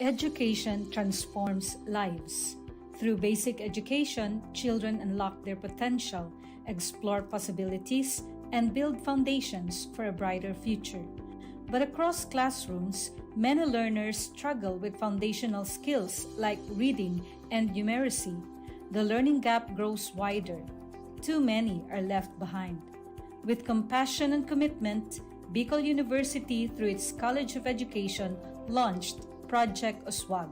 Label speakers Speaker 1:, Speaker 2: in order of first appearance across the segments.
Speaker 1: Education transforms lives. Through basic education, children unlock their potential, explore possibilities, and build foundations for a brighter future. But across classrooms, many learners struggle with foundational skills like reading and numeracy. The learning gap grows wider. Too many are left behind. With compassion and commitment, Bicol University, through its College of Education, launched Project Uswag.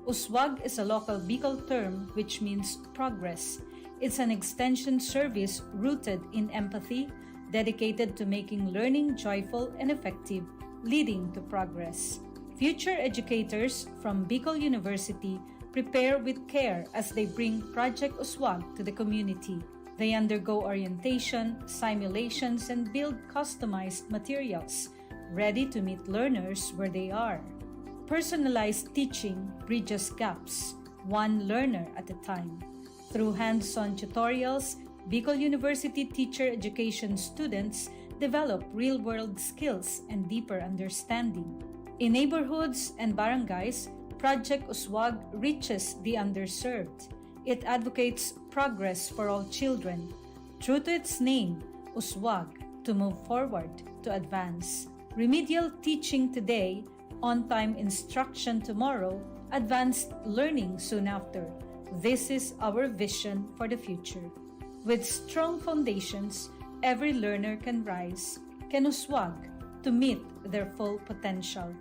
Speaker 1: Uswag is a local Bicol term which means progress. It's an extension service rooted in empathy, dedicated to making learning joyful and effective, leading to progress. Future educators from Bicol University prepare with care as they bring Project Uswag to the community. They undergo orientation, simulations, and build customized materials, ready to meet learners where they are. Personalized teaching bridges gaps, one learner at a time. Through hands-on tutorials, Bicol University teacher education students develop real-world skills and deeper understanding. In neighborhoods and barangays, Project Uswag reaches the underserved. It advocates progress for all children. True to its name, Uswag, to move forward, to advance. Remedial teaching today, on-time instruction tomorrow, advanced learning soon after. This is our vision for the future. With strong foundations, every learner can rise, can uswag to meet their full potential.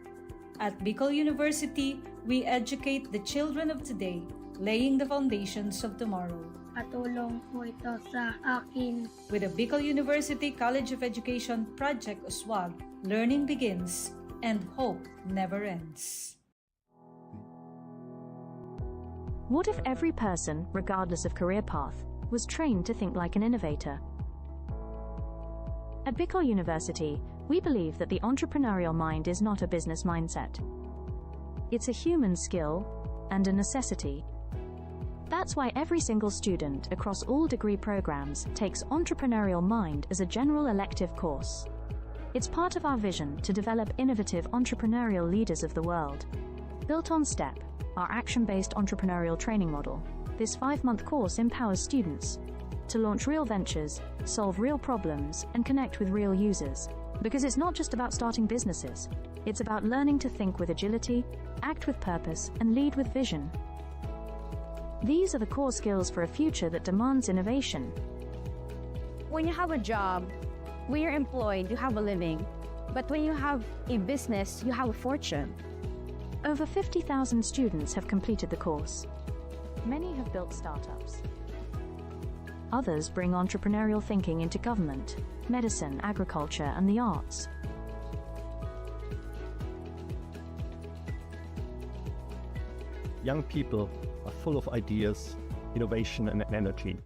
Speaker 1: At Bicol University, we educate the children of today, laying the foundations of tomorrow.
Speaker 2: Katulong po ito sa akin.
Speaker 1: With the Bicol University College of Education Project Uswag, learning begins and hope never ends.
Speaker 3: What if every person, regardless of career path, was trained to think like an innovator? At Bicol University, we believe that the entrepreneurial mind is not a business mindset. It's a human skill and a necessity. That's why every single student across all degree programs takes Entrepreneurial Mind as a general elective course. It's part of our vision to develop innovative entrepreneurial leaders of the world. Built on STEP, our action-based entrepreneurial training model, this 5-month course empowers students to launch real ventures, solve real problems, and connect with real users. Because it's not just about starting businesses, it's about learning to think with agility, act with purpose, and lead with vision. These are the core skills for a future that demands innovation.
Speaker 4: When you have a job, when you're employed, you have a living. But when you have a business, you have a fortune.
Speaker 3: Over 50,000 students have completed the course. Many have built startups. Others bring entrepreneurial thinking into government, medicine, agriculture, and the arts.
Speaker 5: Young people are full of ideas, innovation, and energy.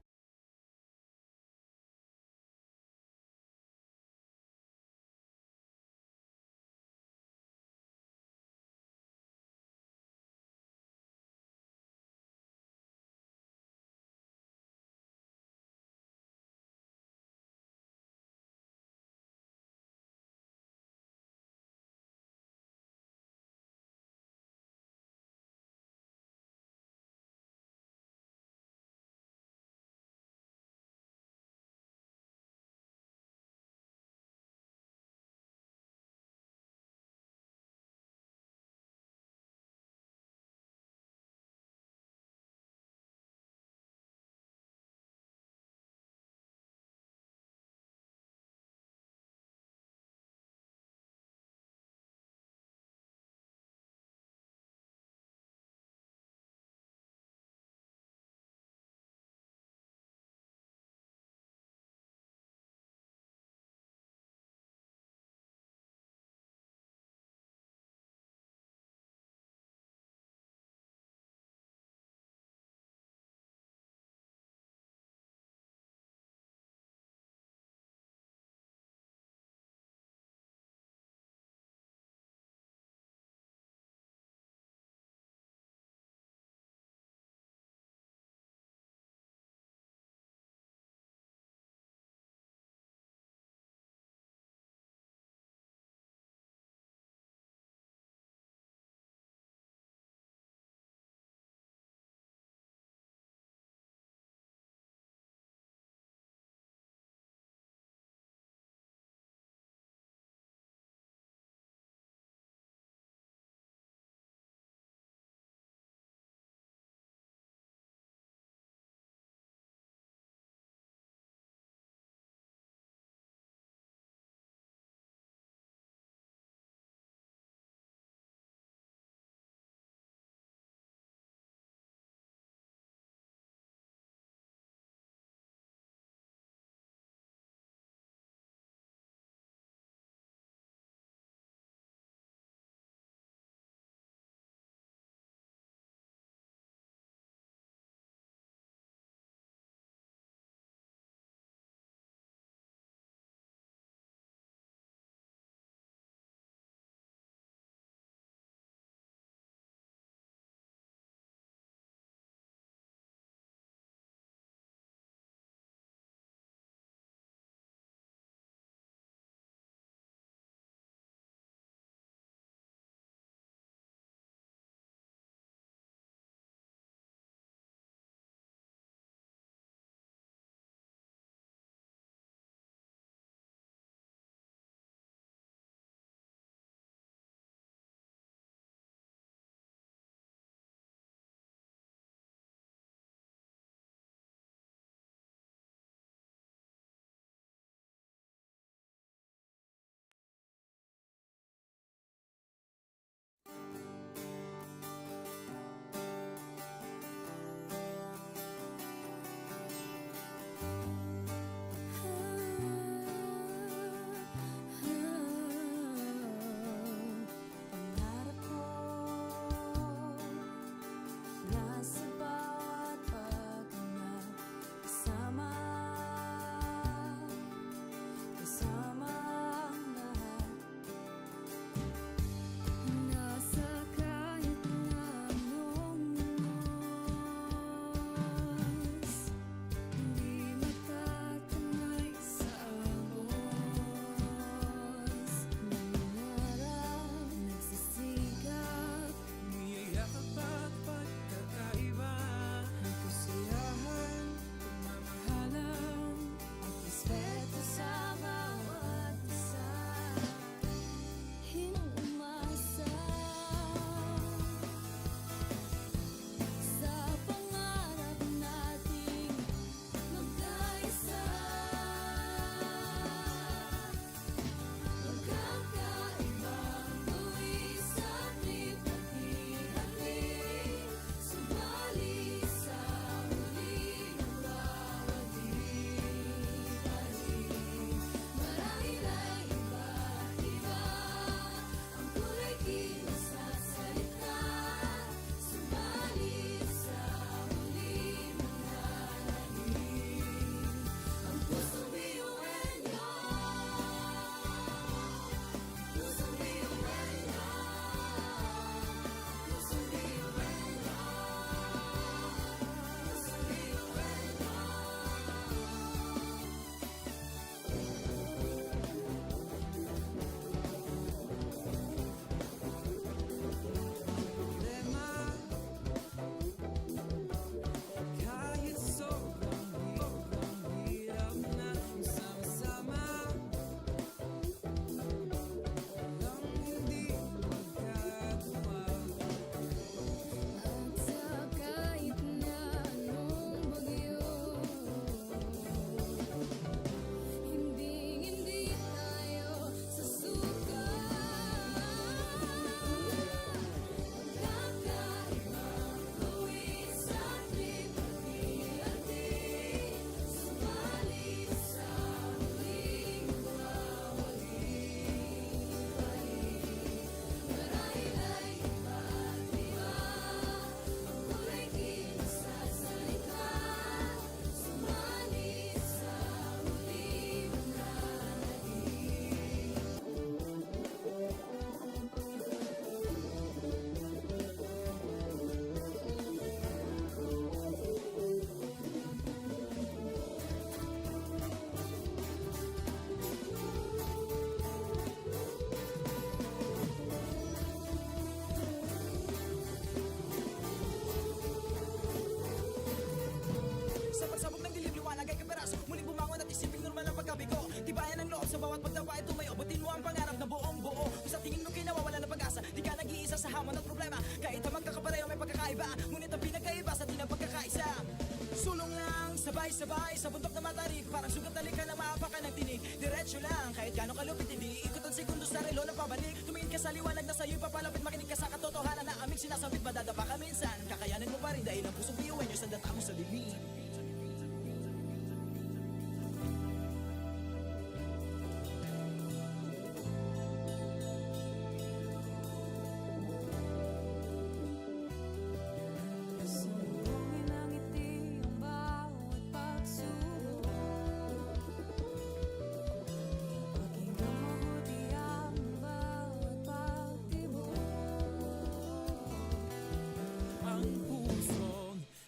Speaker 6: Sabay-sabay sa bundok na matarik, parang sugat na lika na maapakan ng tinig. Diretso lang, kahit gano'ng kalupit hindi ikot ang sekundos sa relo na pabalik. Tumingin ka sa liwanag na sa'yo'y papalapit, makinig ka sa katotohanan na aming sinasabit. Madadapa ka minsan, kakayanin mo pa rin dahil ang pusong biyuin nyo sa data mo sa lilim.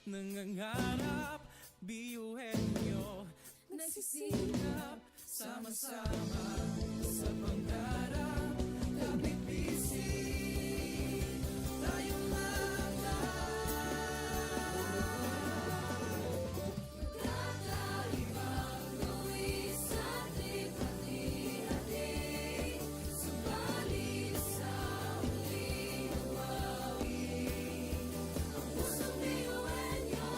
Speaker 7: Nangangarap, biyuhin nyo, nagsisikap, sama-sama sa pangarap, kapit busy, tayong mga kakaibang gawin sa ating hati-hati, subalit sa huling nawawi, ang pusong biyuhin nyo.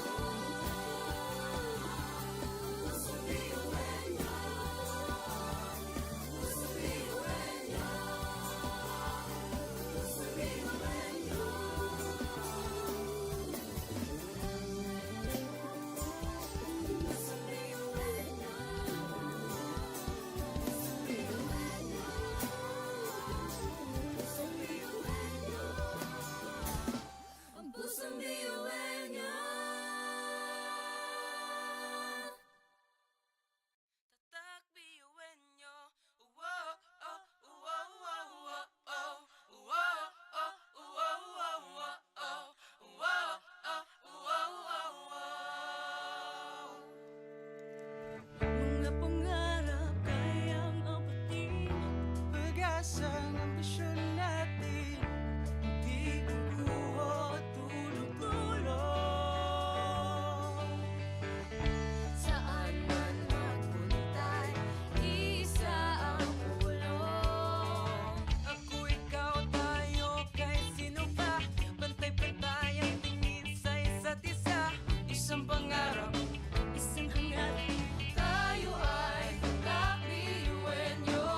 Speaker 7: Pusong biyuhin nyo. Tatak biyuhin nyo. Wow, oh, wow, wow, wow, oh. Wow, oh, wow, wow, wow, oh. Wow, oh, wow, wow, wow. Mga pangarap kayang apatin, pag-asa ng ambisyon natin. Di kukuha tulog-tulog. Saan man magpuntay, isa ang ulo. Ako, ikaw, tayo, kahit sino pa. Pantay-pantay ang tingin sa isa't isa. Isang pangarap, isang hangat. Tayo ay kakbiyuhin nyo.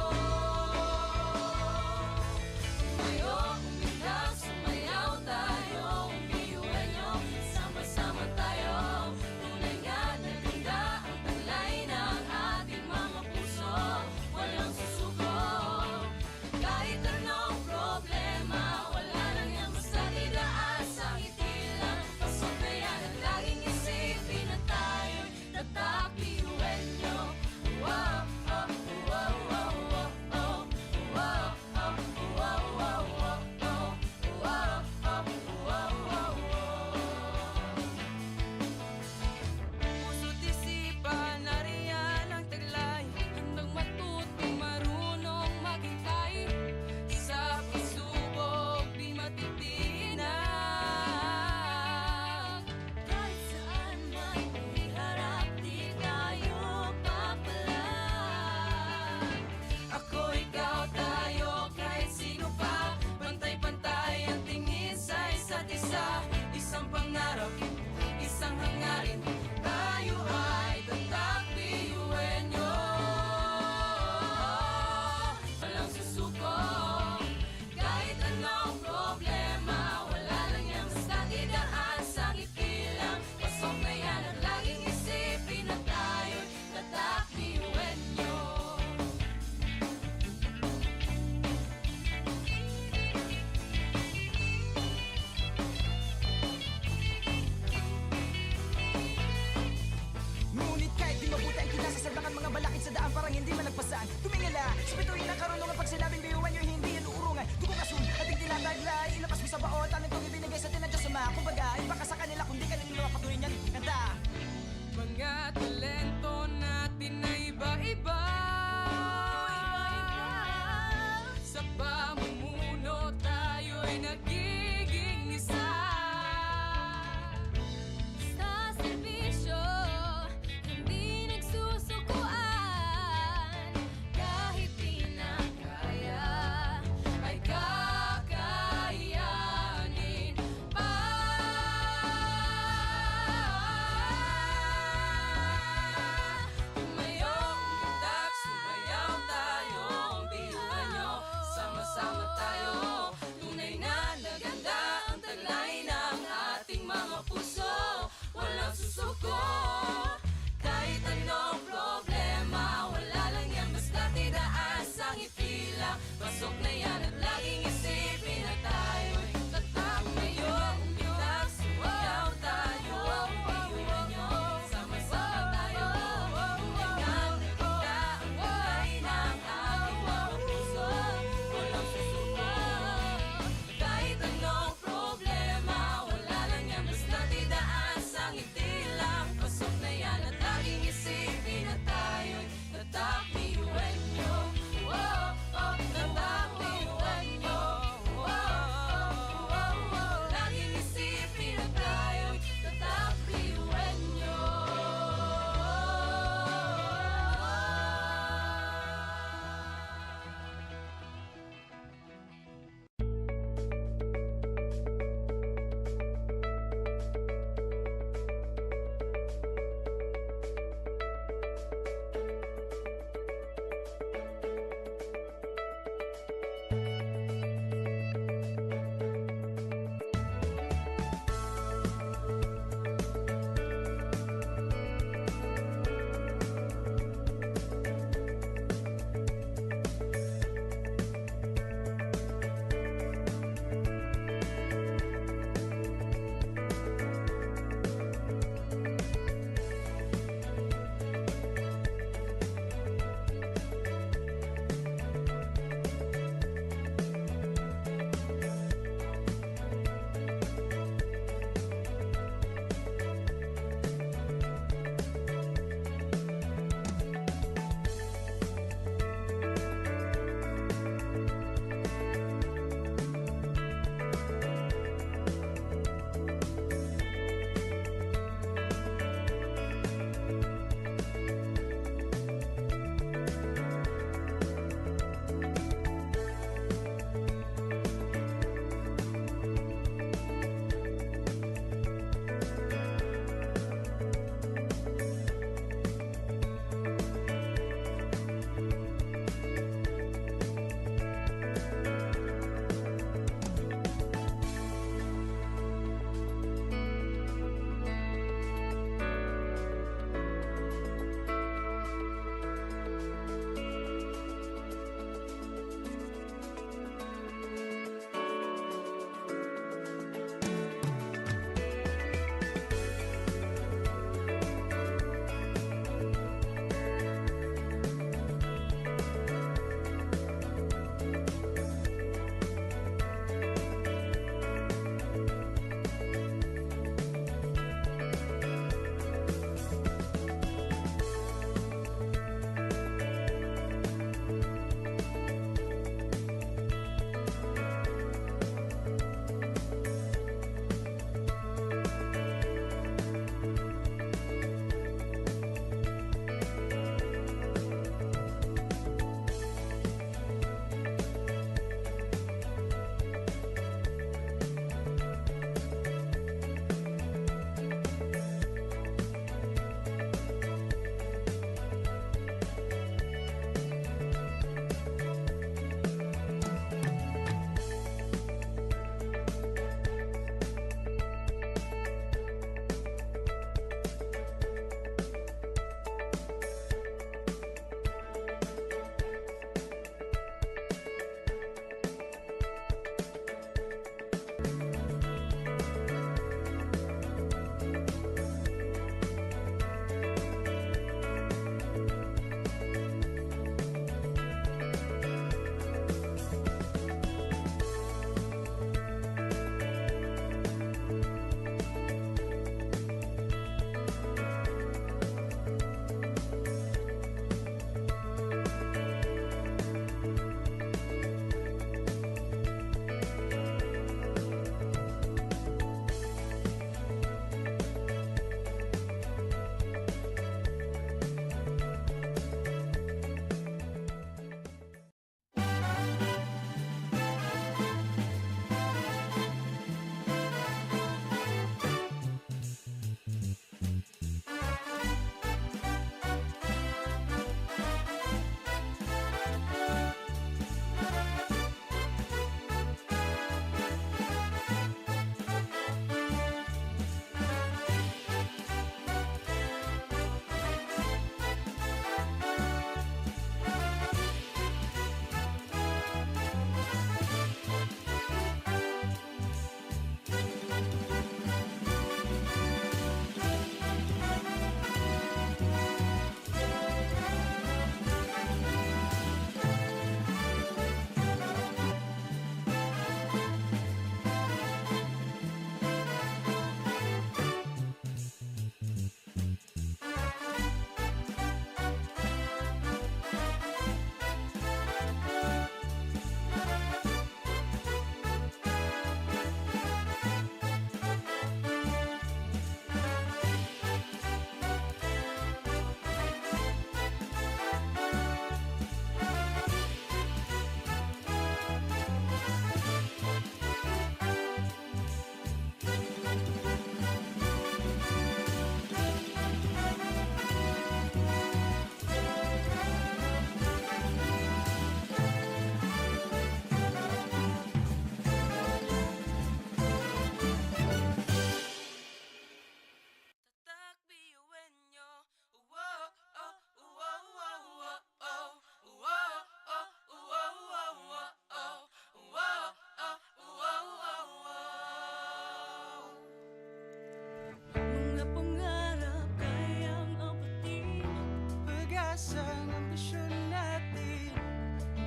Speaker 6: ang ambisyon natin,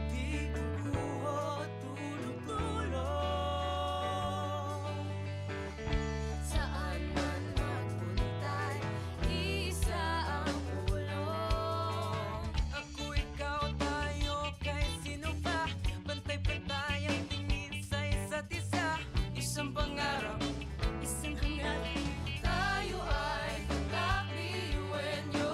Speaker 6: di guguho, tulong-tulong.
Speaker 7: Saan man magpunta, isa ang ulong.
Speaker 6: Ako, ikaw, tayo, kahit sino pa, pantay-pantay ang tingin sa isa't isa. Isang pangarap, isang hangat,
Speaker 7: Tayo ay kakaiwan nyo.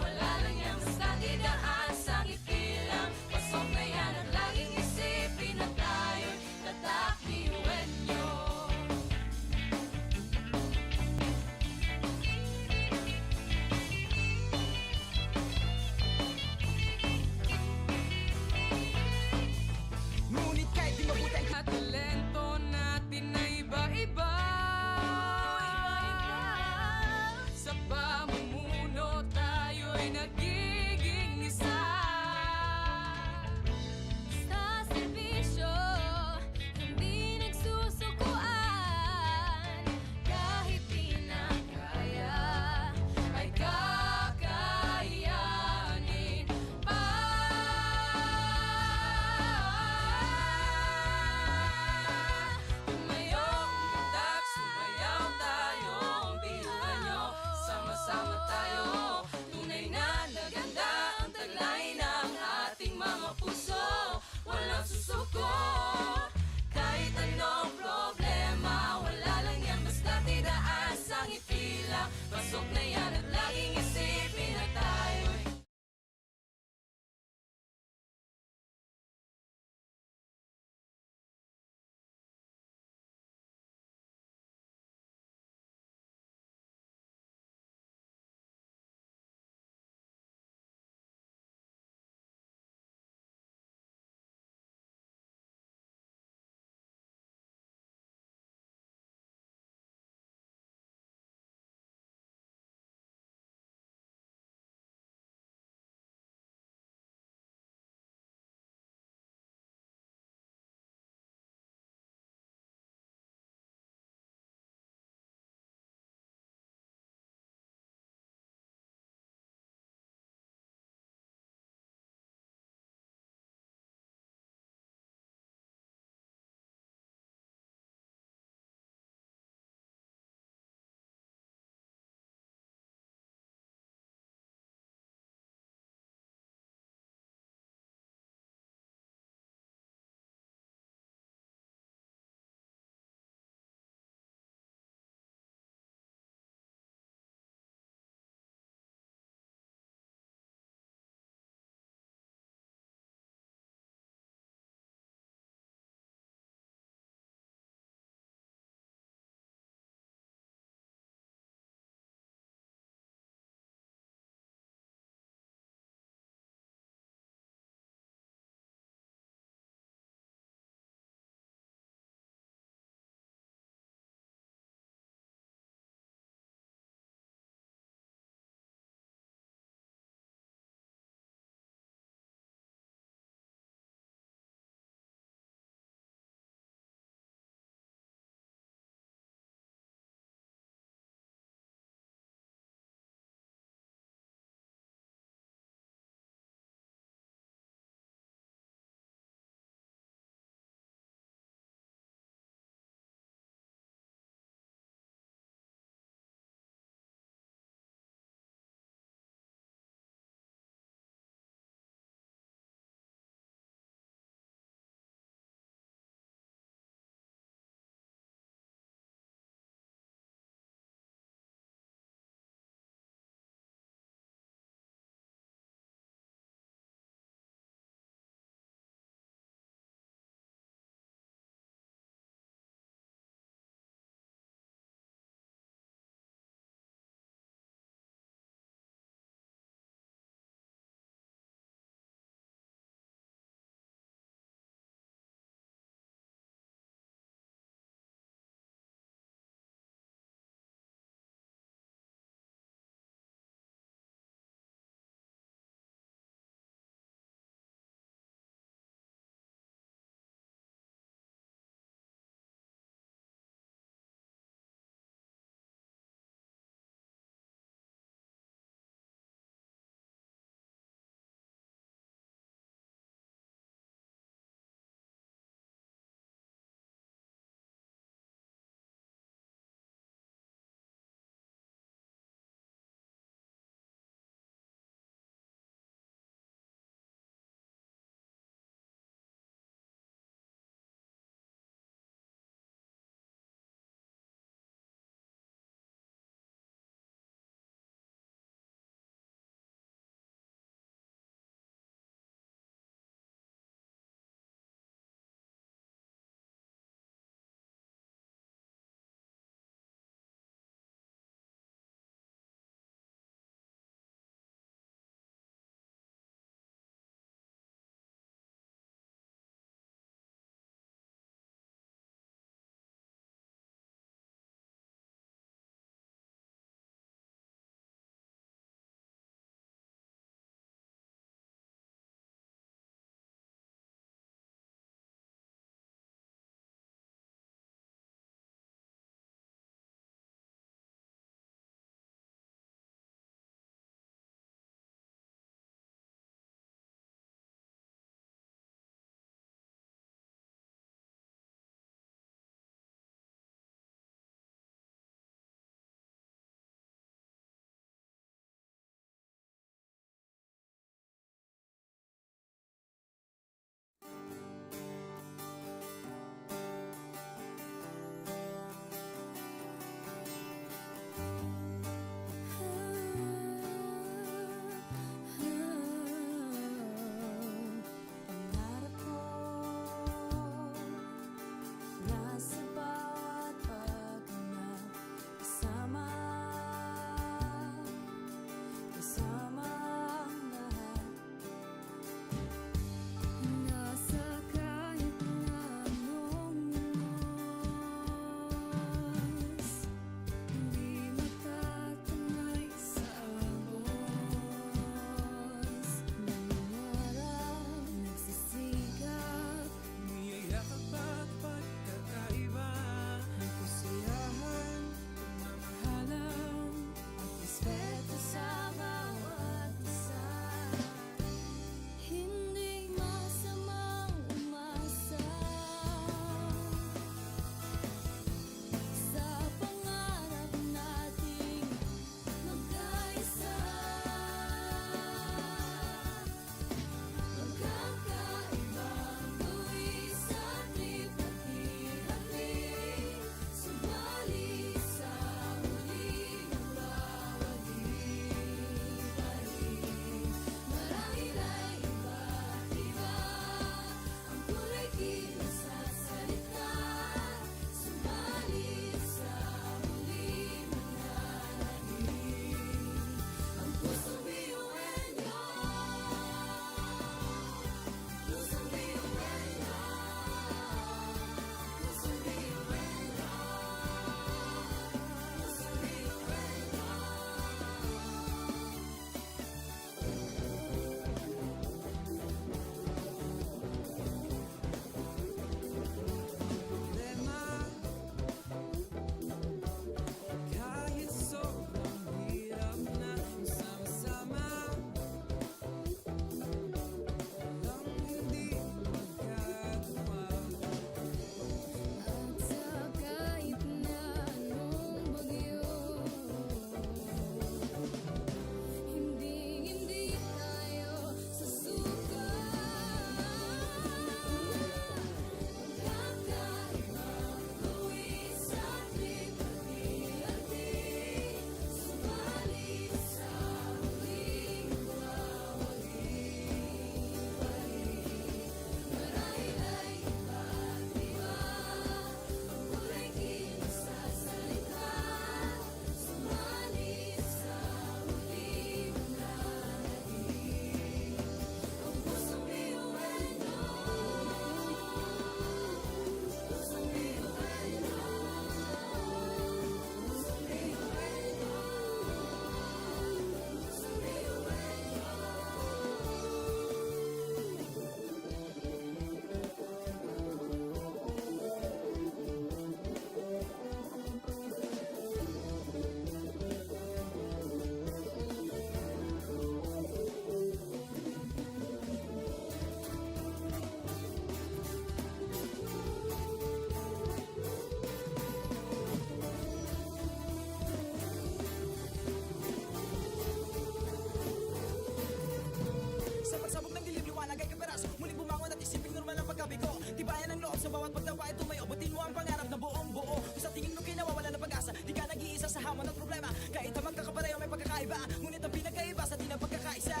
Speaker 6: Pagtapain tumayo, butin mo ang pangarap na buong buo. Kung sa tingin mo kinawawala na pag-asa, di ka nag-iisa sa hamon ng problema. Kahit ang magkakapareho may pagkakaiba, ngunit ang pinagkaiba sa di na pagkakaisa.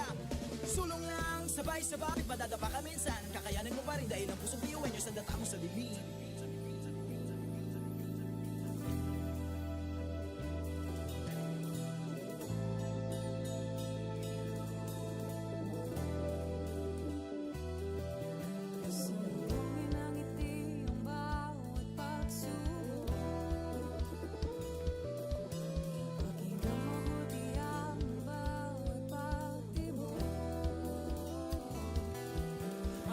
Speaker 6: Sulong lang, sabay-sabay, madadapa ka minsan. Kakayanin mo pa rin dahil ang pusong biyuhin nyo sa data mo sa dilim.
Speaker 7: Sumulungin ang ngiti ang bawat pagsubok. Pakinggan mabuti ang bawat pagtibok.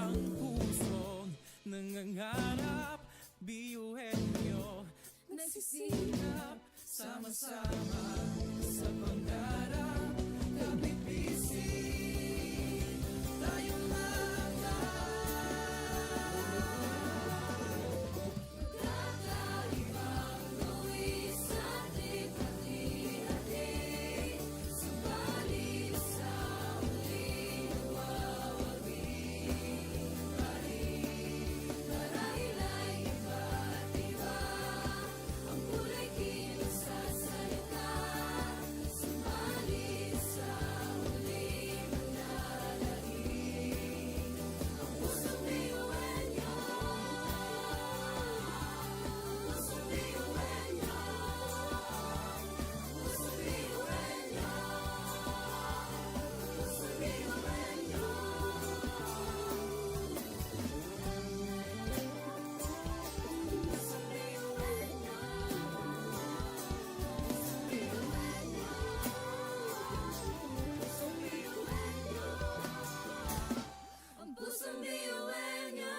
Speaker 6: Ang pusong nangangarap, biyuhin nyo nagsisikap, sama-sama sa pangarap. Kapipisin tayong mga
Speaker 7: Kakaibang luwis sa ating hati-hati. Subalit sa muling nagwawagi pa rin. Marahil ay iba't iba ang kulay kilos sa salita. Subalit sa muling nanlalahim ang pusong biyuhin nyo. Pusong biyuhin nyo. Pusong biyuhin nyo. Pusong biyuhin nyo. Pusong biyuhin nyo. Pusong biyuhin nyo. Ang pusong biyuhin nyo.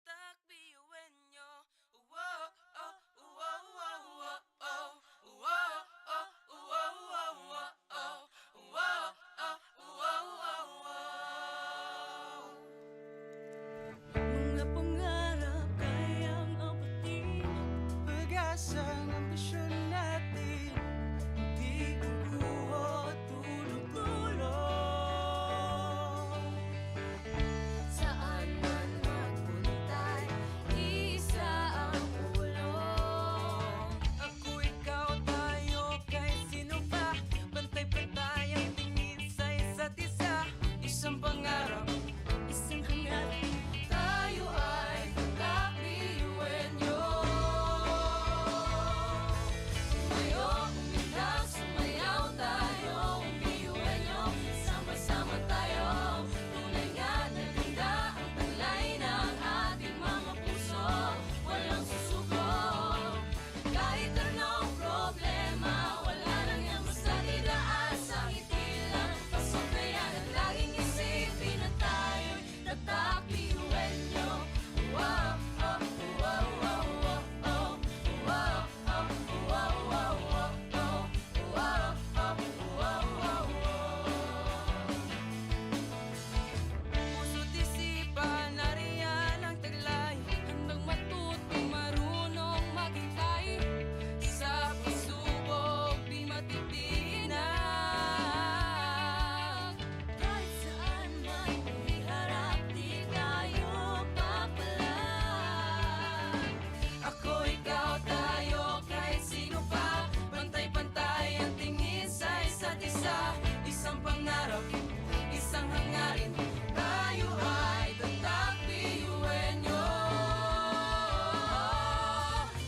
Speaker 6: tatak biyuhin nyo. Wow, oh, wow, wow, wow, oh. Wow, oh, wow, wow, wow, oh. Wow, oh, wow, wow, wow. Mga pangarap kayang apatin, pag-asa ng ambisyon natin. Di kukuha tulog-tulog.
Speaker 7: Saan man magpunta, isa ang ulong.
Speaker 6: Ako, ikaw, tayo, kahit sino pa. Pantay-pantay ang tingin sa isa't isa. Isang pangarap, isang hangarin.
Speaker 7: Tayo ay kakabiyuhin nyo. Tumayo, umilag, sumayaw tayo. Biyuhin nyo, sama-sama tayo. Tunay nga na ganda ang taglay ng ating mga puso. Walang susuko. Kahit anong problema, wala lang yan basta didaan sa ngiti lang. Pasok na yan at laging isipin na tayo'y nagkakabiyuhin nyo. Wow, oh, wow, wow, wow, oh. Wow, oh, wow, wow, wow, oh. Wow, oh, wow, wow, wow.
Speaker 6: Puso't isipan, nariyan ang taglay.
Speaker 7: Handang matuto, marunong maghintay.
Speaker 6: Sa pagsubok, di matitinag.
Speaker 7: Kahit saan man iharap, di tayo papalag.
Speaker 6: Ako, ikaw, tayo, kahit sino pa. Pantay-pantay ang tingin sa isa't isa. Isang pangarap, isang hangarin. Tayo ay tatak biyuhin nyo.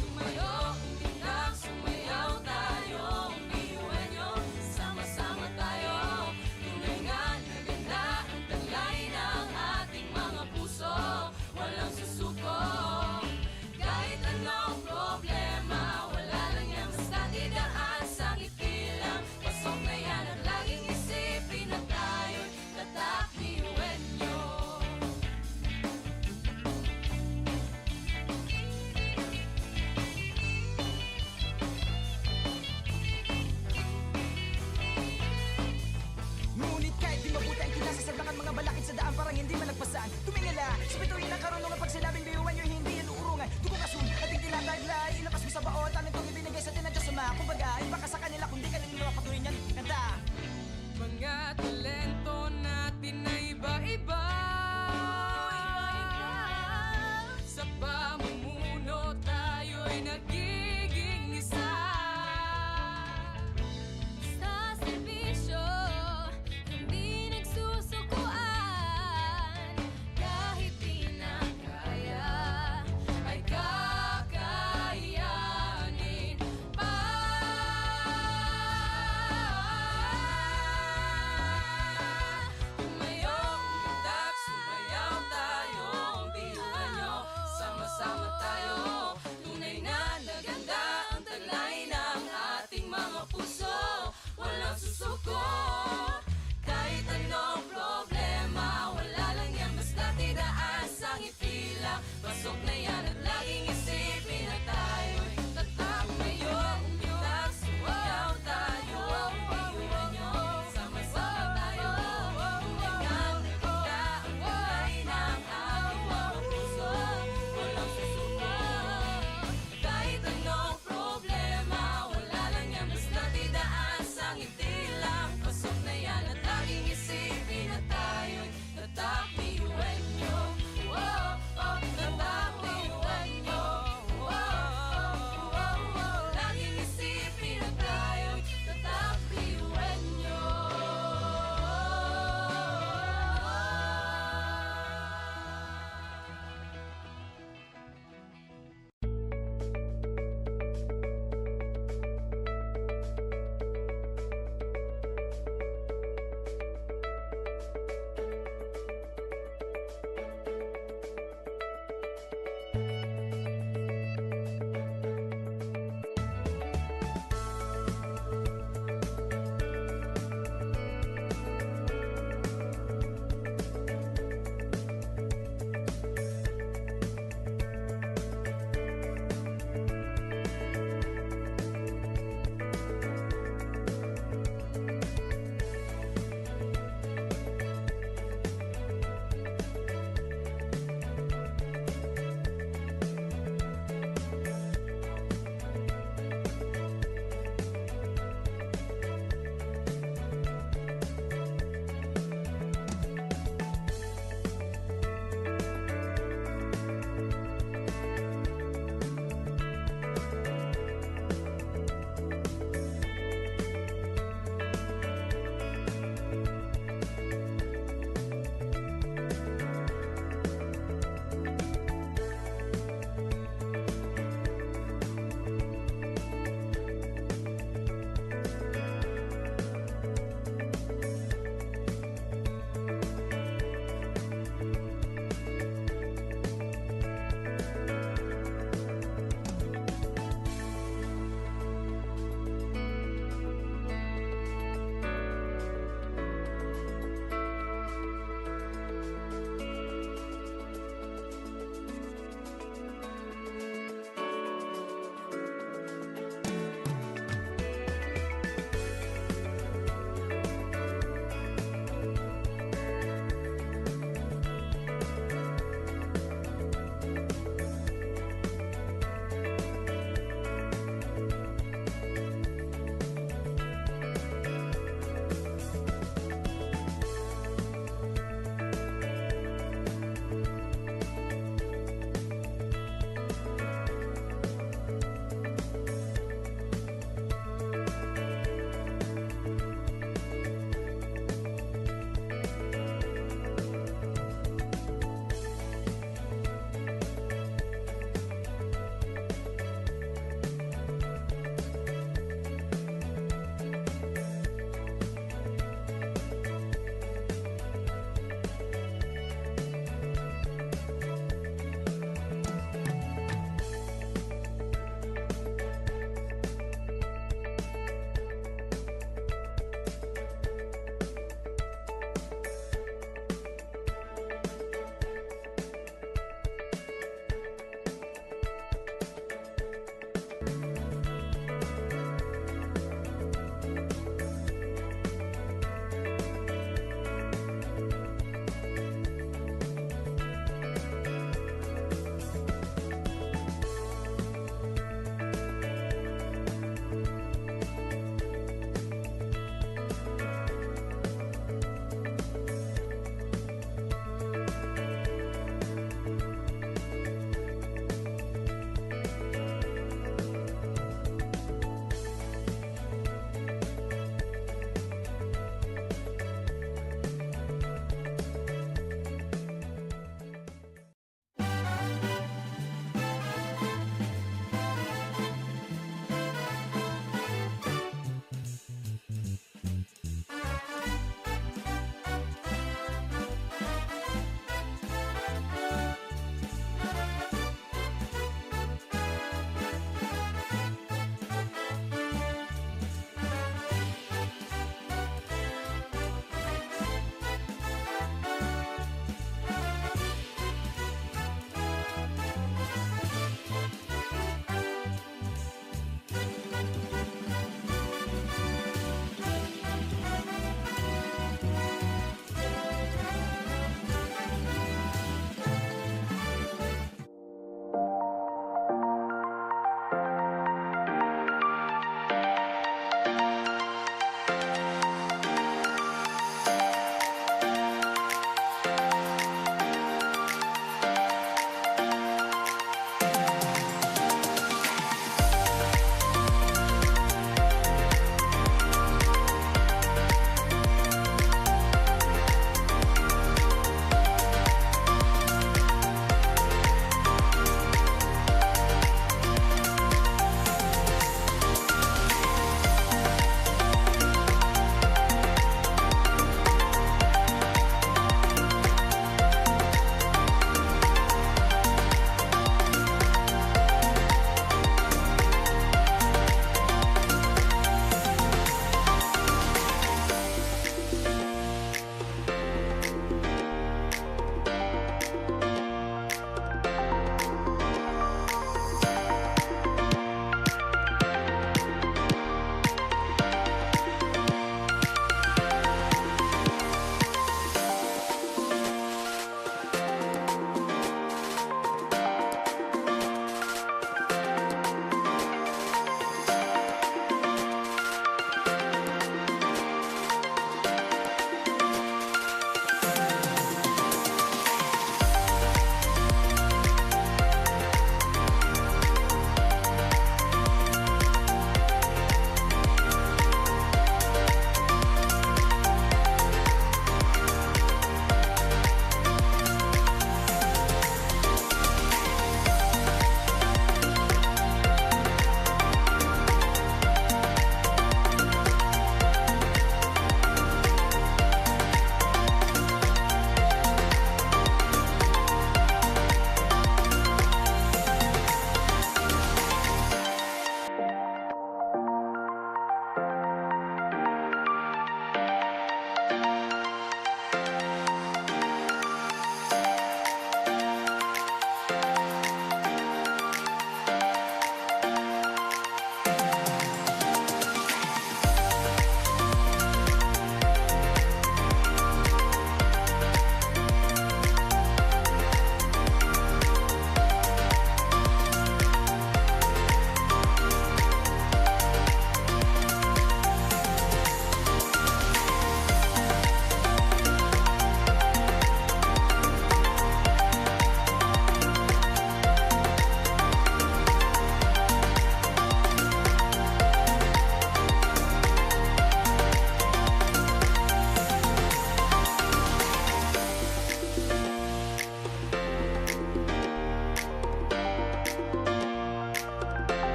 Speaker 7: Tumayo, umilag, sumayaw tayo. Biyuhin nyo, sama-sama tayo. Tunay nga na ganda ang taglay ng ating mga puso. Walang susuko. Kahit anong problema, wala lang yan basta didaan sa ngiti lang. Pasok na yan at laging isipin na tayo'y tatak biyuhin nyo.
Speaker 6: Ngunit kahit di mabuti ang kinasasaglakan mga balakid sa daan parang hindi malagpasan. Tumingala, sa bituin ng karunungan pag sinabing biyuhan nyo hindi yan uurungan. Dugo kasun, ating tinataglay, ilabas mo sa baot. Ano itong ibinigay sa atin ng Diyos Ama? Kumbaga, iba ka sa kanila kundi kanila mapatuloy niyan. Kanta! Mga talento natin na iba-iba.
Speaker 7: walang susuko. Kahit anong problema, wala lang yan basta tidaas ang ngiti lang. Pasok na yan at laging isipin na tayo'y tatayo. Umitak, sumayaw tayo, iwan nyo, sama-sama tayo. Tulingan na kita ang kulay ng ating mga puso. Walang susuko. Kahit anong problema, wala lang yan basta tidaas ang ngiti lang. Pasok na yan at laging isipin na tayo'y tatapiwan nyo. Tatapiwan nyo. Laging isipin na tayo'y tatapiwan nyo.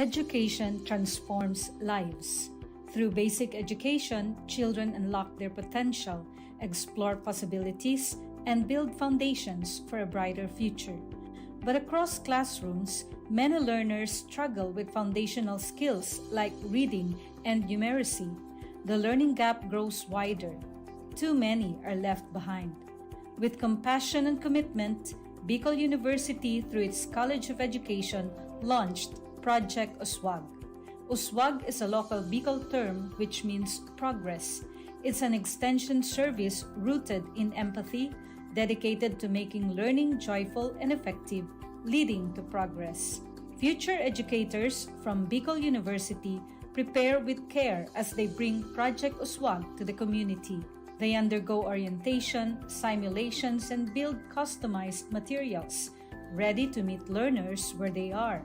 Speaker 1: Education transforms lives. Through basic education, children unlock their potential, explore possibilities, and build foundations for a brighter future. But across classrooms, many learners struggle with foundational skills like reading and numeracy. The learning gap grows wider. Too many are left behind. With compassion and commitment, Bicol University, through its College of Education, launched Project Uswag. Uswag is a local Bicol term which means progress. It's an extension service rooted in empathy, dedicated to making learning joyful and effective, leading to progress. Future educators from Bicol University prepare with care as they bring Project Uswag to the community. They undergo orientation, simulations, and build customized materials, ready to meet learners where they are.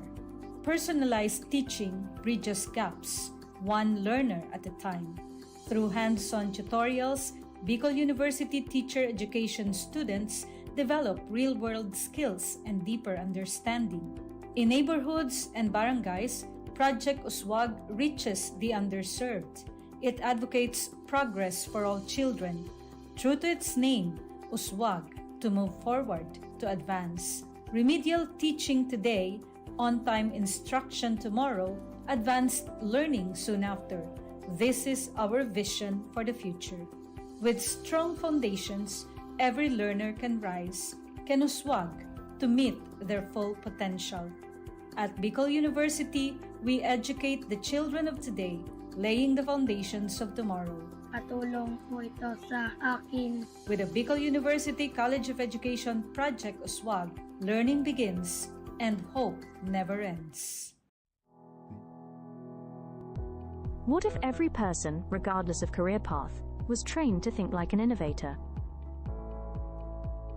Speaker 1: Personalized teaching bridges gaps, one learner at a time. Through hands-on tutorials, Bicol University teacher education students develop real-world skills and deeper understanding. In neighborhoods and barangays, Project Uswag reaches the underserved. It advocates progress for all children. True to its name, Uswag, to move forward, to advance. Remedial teaching today, on-time instruction tomorrow, advanced learning soon after. This is our vision for the future. With strong foundations, every learner can rise, can uswag, to meet their full potential. At Bicol University, we educate the children of today, laying the foundations of tomorrow.
Speaker 2: Katulong po ito sa akin.
Speaker 1: With the Bicol University College of Education Project Uswag, learning begins and hope never ends.
Speaker 3: What if every person, regardless of career path, was trained to think like an innovator?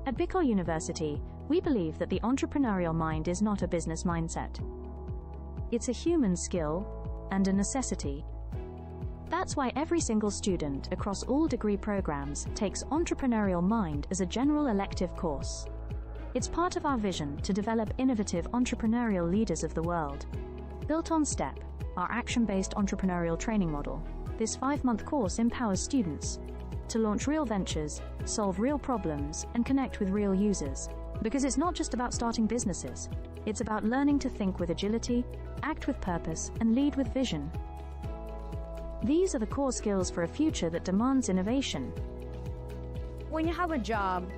Speaker 3: At Bicol University, we believe that the entrepreneurial mind is not a business mindset. It's a human skill and a necessity. That's why every single student across all degree programs takes Entrepreneurial Mind as a general elective course. It's part of our vision to develop innovative entrepreneurial leaders of the world. Built on STEP, our action-based entrepreneurial training model, this 5-month course empowers students to launch real ventures, solve real problems, and connect with real users. Because it's not just about starting businesses, it's about learning to think with agility, act with purpose, and lead with vision. These are the core skills for a future that demands innovation.
Speaker 4: When you have a job,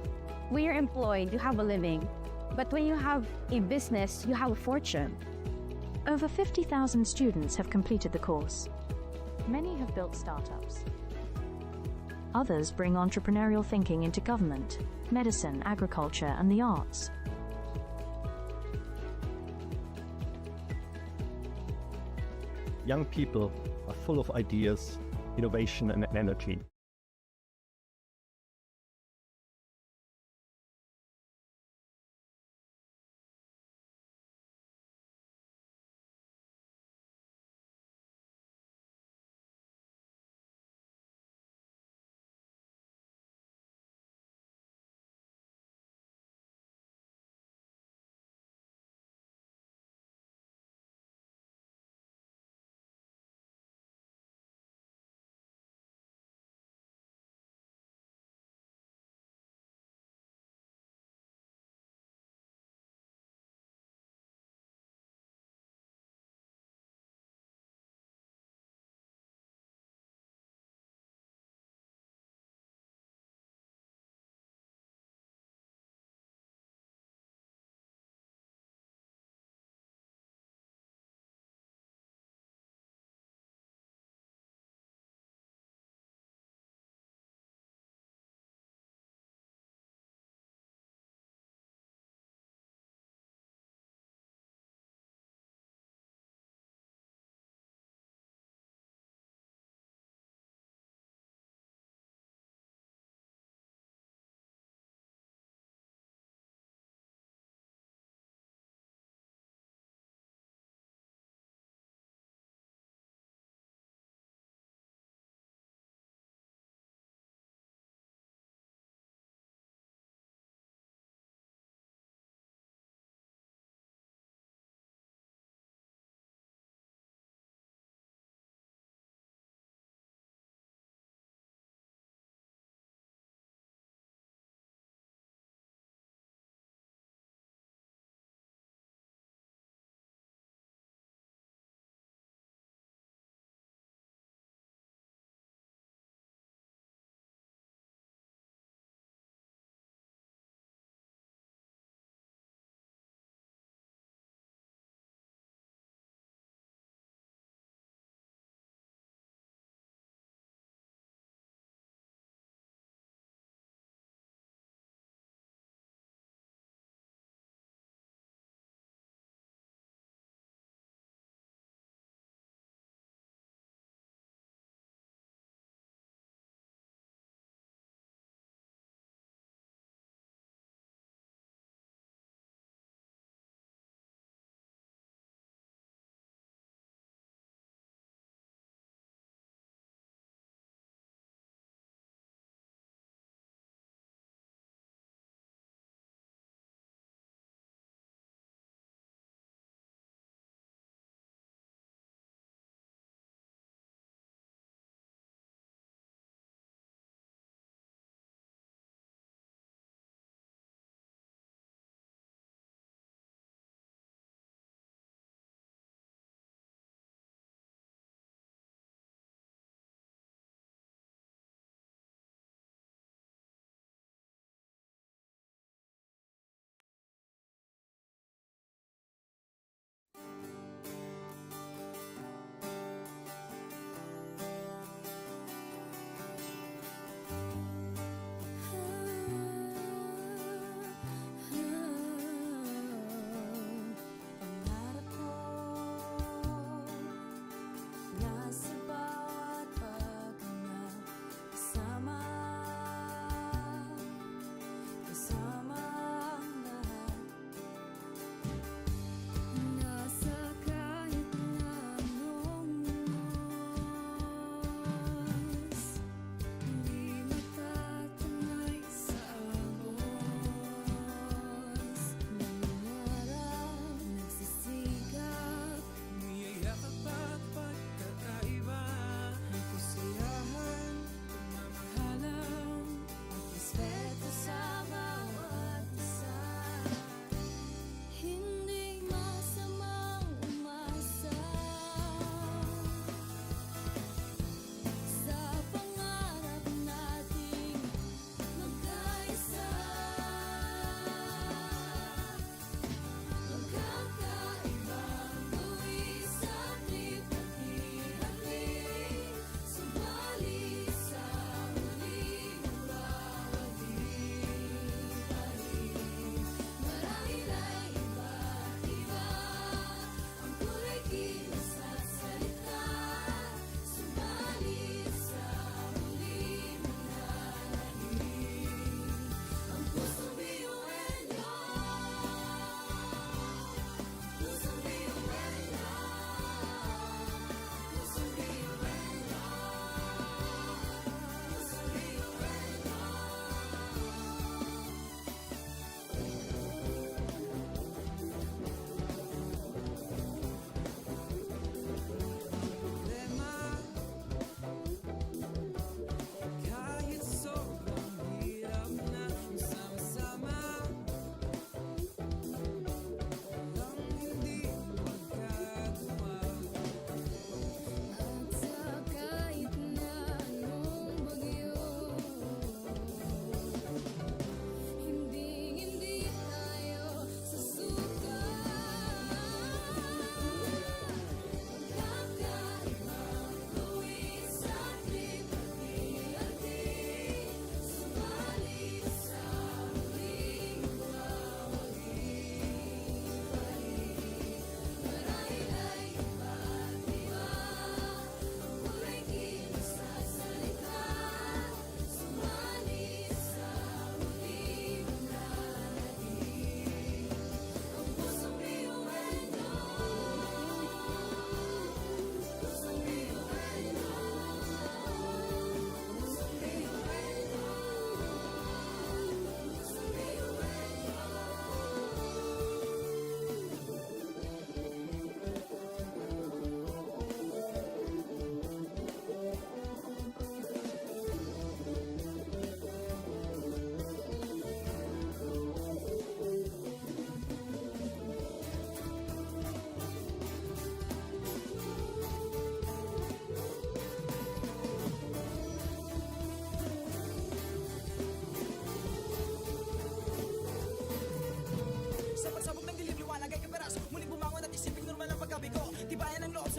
Speaker 4: when you're employed, you have a living. But when you have a business, you have a fortune.
Speaker 3: Over 50,000 students have completed the course. Many have built startups. Others bring entrepreneurial thinking into government, medicine, agriculture, and the arts.
Speaker 5: Young people are full of ideas, innovation, and energy.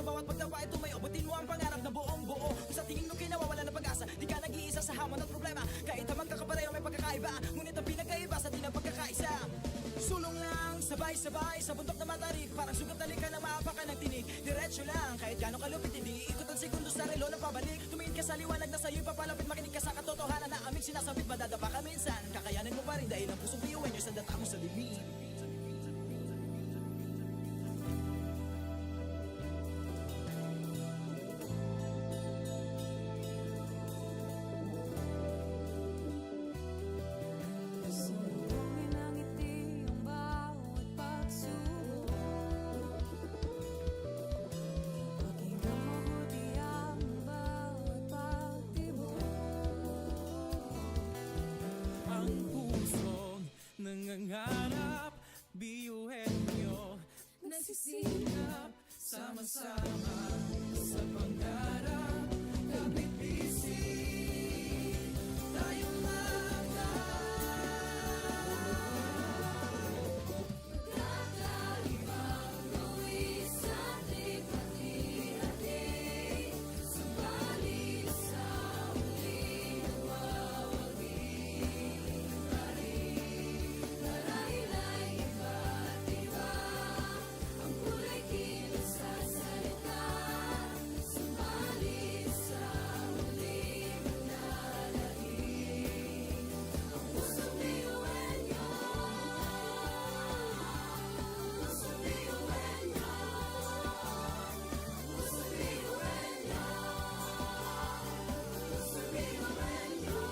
Speaker 6: Sa bawat pagtapa ay tumayo, butin mo ang pangarap na buong buo. Kung sa tingin mo kinawawala ng pag-asa, di ka nag-iisa sa hamon at problema. Kahit ang magkakapareho may pagkakaiba, ngunit ang pinagkaiba sa di na pagkakaisa. Sulong lang, sabay-sabay sa bundok na matarik. Parang sugat na lika ng maapakan ng tinig. Diretso lang, kahit gano'ng kalupit, hindi ikot ang segundo sa relo na pabalik. Tumingin ka sa liwanag na sa'yo'y papalapit. Makinig ka sa katotohanan na aming sinasabit. Madadapa ka minsan, kakayanin mo pa rin dahil ang pusong biyuin nyo sa data mo sa dilim.
Speaker 7: Sumbungin ang ngiti ang bawat pagsubok. Pakinggan mabuti ang bawat pagtibok.
Speaker 6: Ang pusong nangangarap, biyuhin nyo nagsisilap, sama-sama sa pangarap. Kapit bisig, tayong
Speaker 7: Kakaibang luwis sa ating hati-hati. Subalit sa huling nagwawagi. Marahila'y iba't iba ang kulay kilos sa salita. Subalit sa huling manlalahim. Ang pusong biyuhin nyo. Pusong biyuhin nyo. Pusong biyuhin nyo. Pusong biyuhin nyo.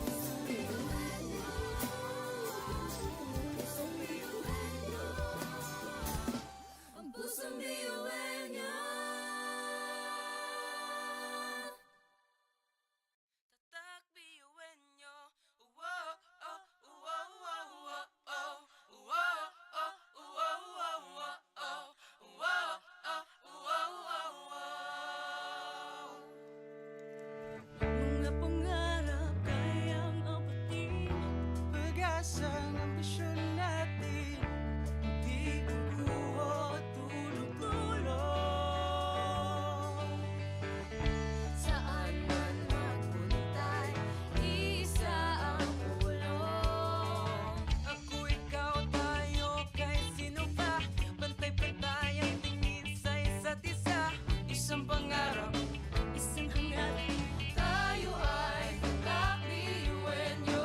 Speaker 7: Pusong biyuhin nyo. Pusong biyuhin nyo. Ang pusong biyuhin nyo.
Speaker 6: tatak biyuhin nyo. Wow, oh, wow, wow, wow, oh. Wow, oh, wow, wow, wow, oh. Wow, oh, wow, wow, wow.
Speaker 7: Mga pangarap kayang apatin.
Speaker 6: Pag-asa ng ambisyon natin, di kukuha tulog-tulog.
Speaker 7: Saan man magpuntay, isa ang ulo.
Speaker 6: Ako, ikaw, tayo, kahit sino pa. Pantay-pantay ang tingin sa isa't isa. Isang pangarap,
Speaker 7: Isang hangarin, tayo ay tatak biyuhin nyo.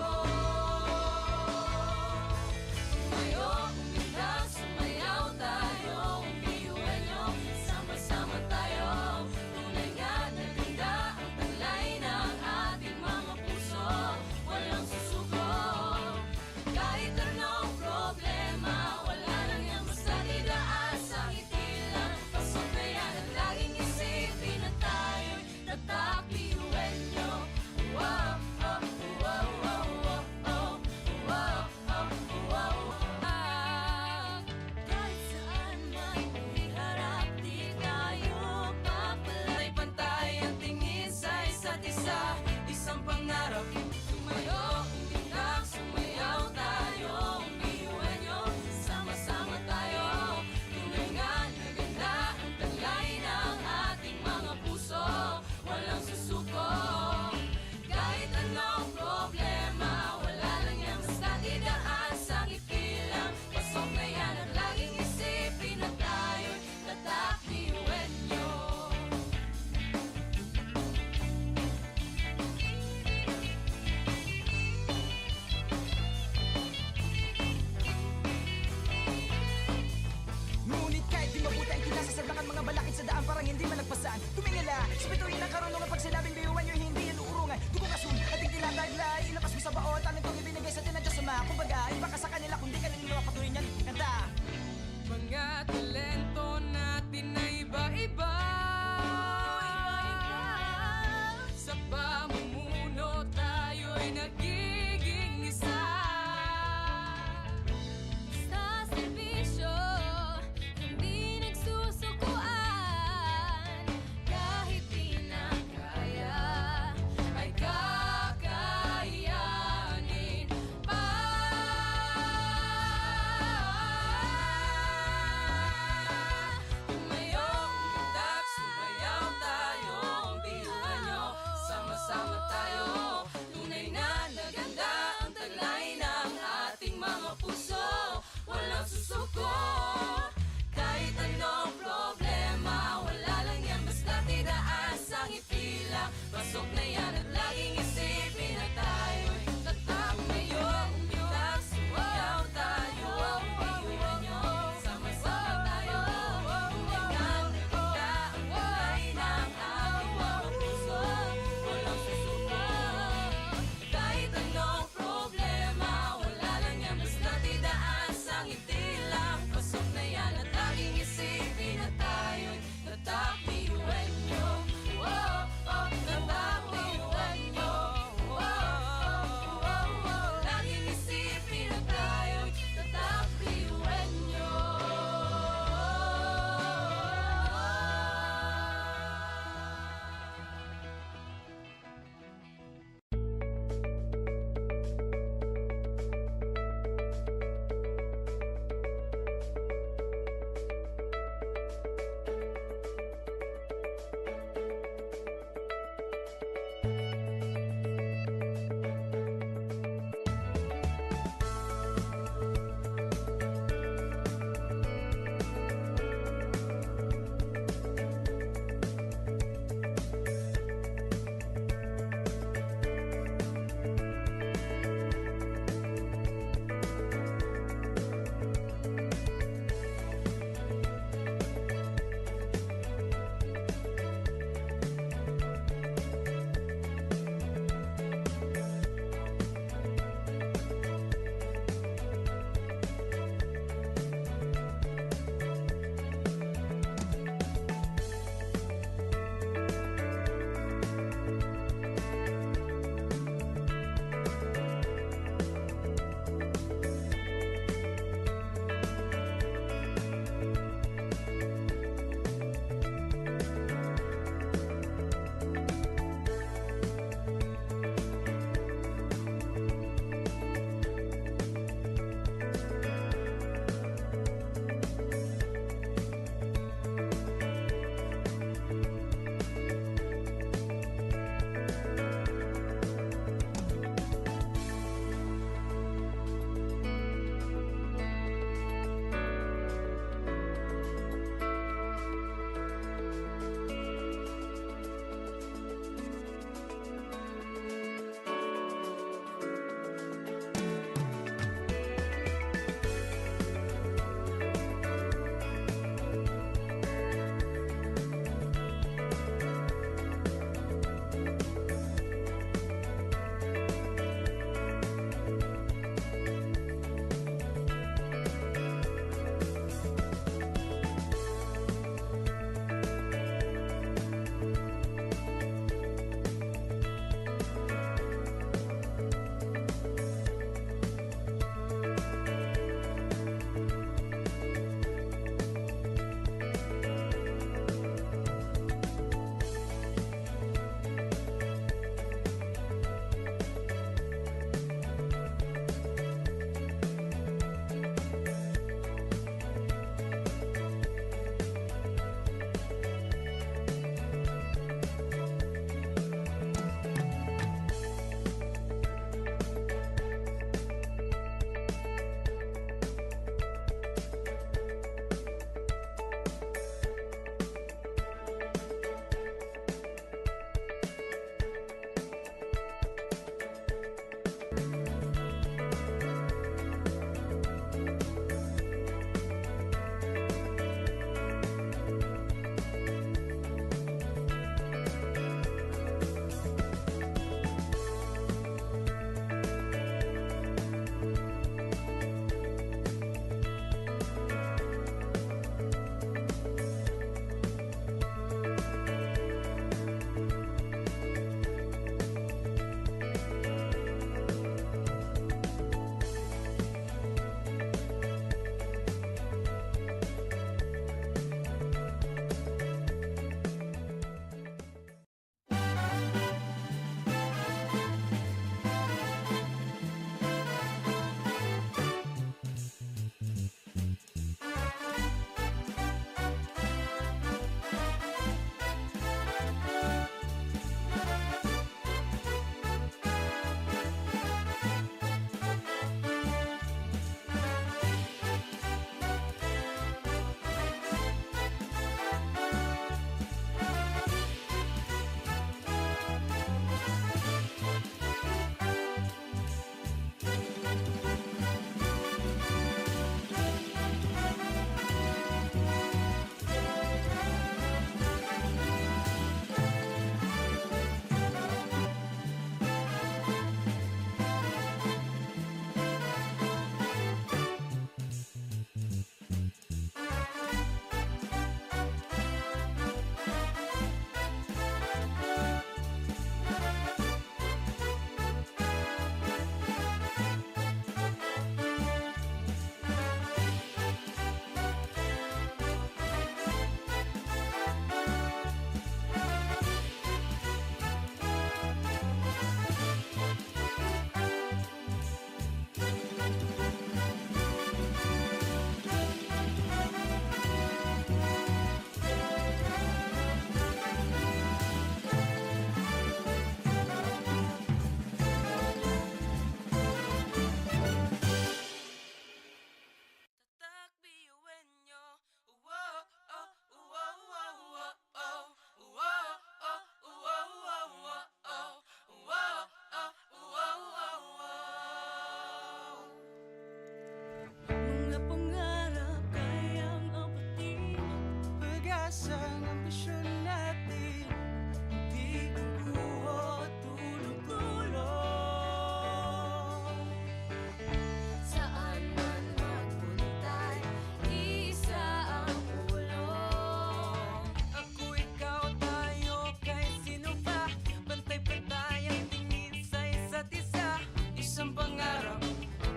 Speaker 7: isang pangarap,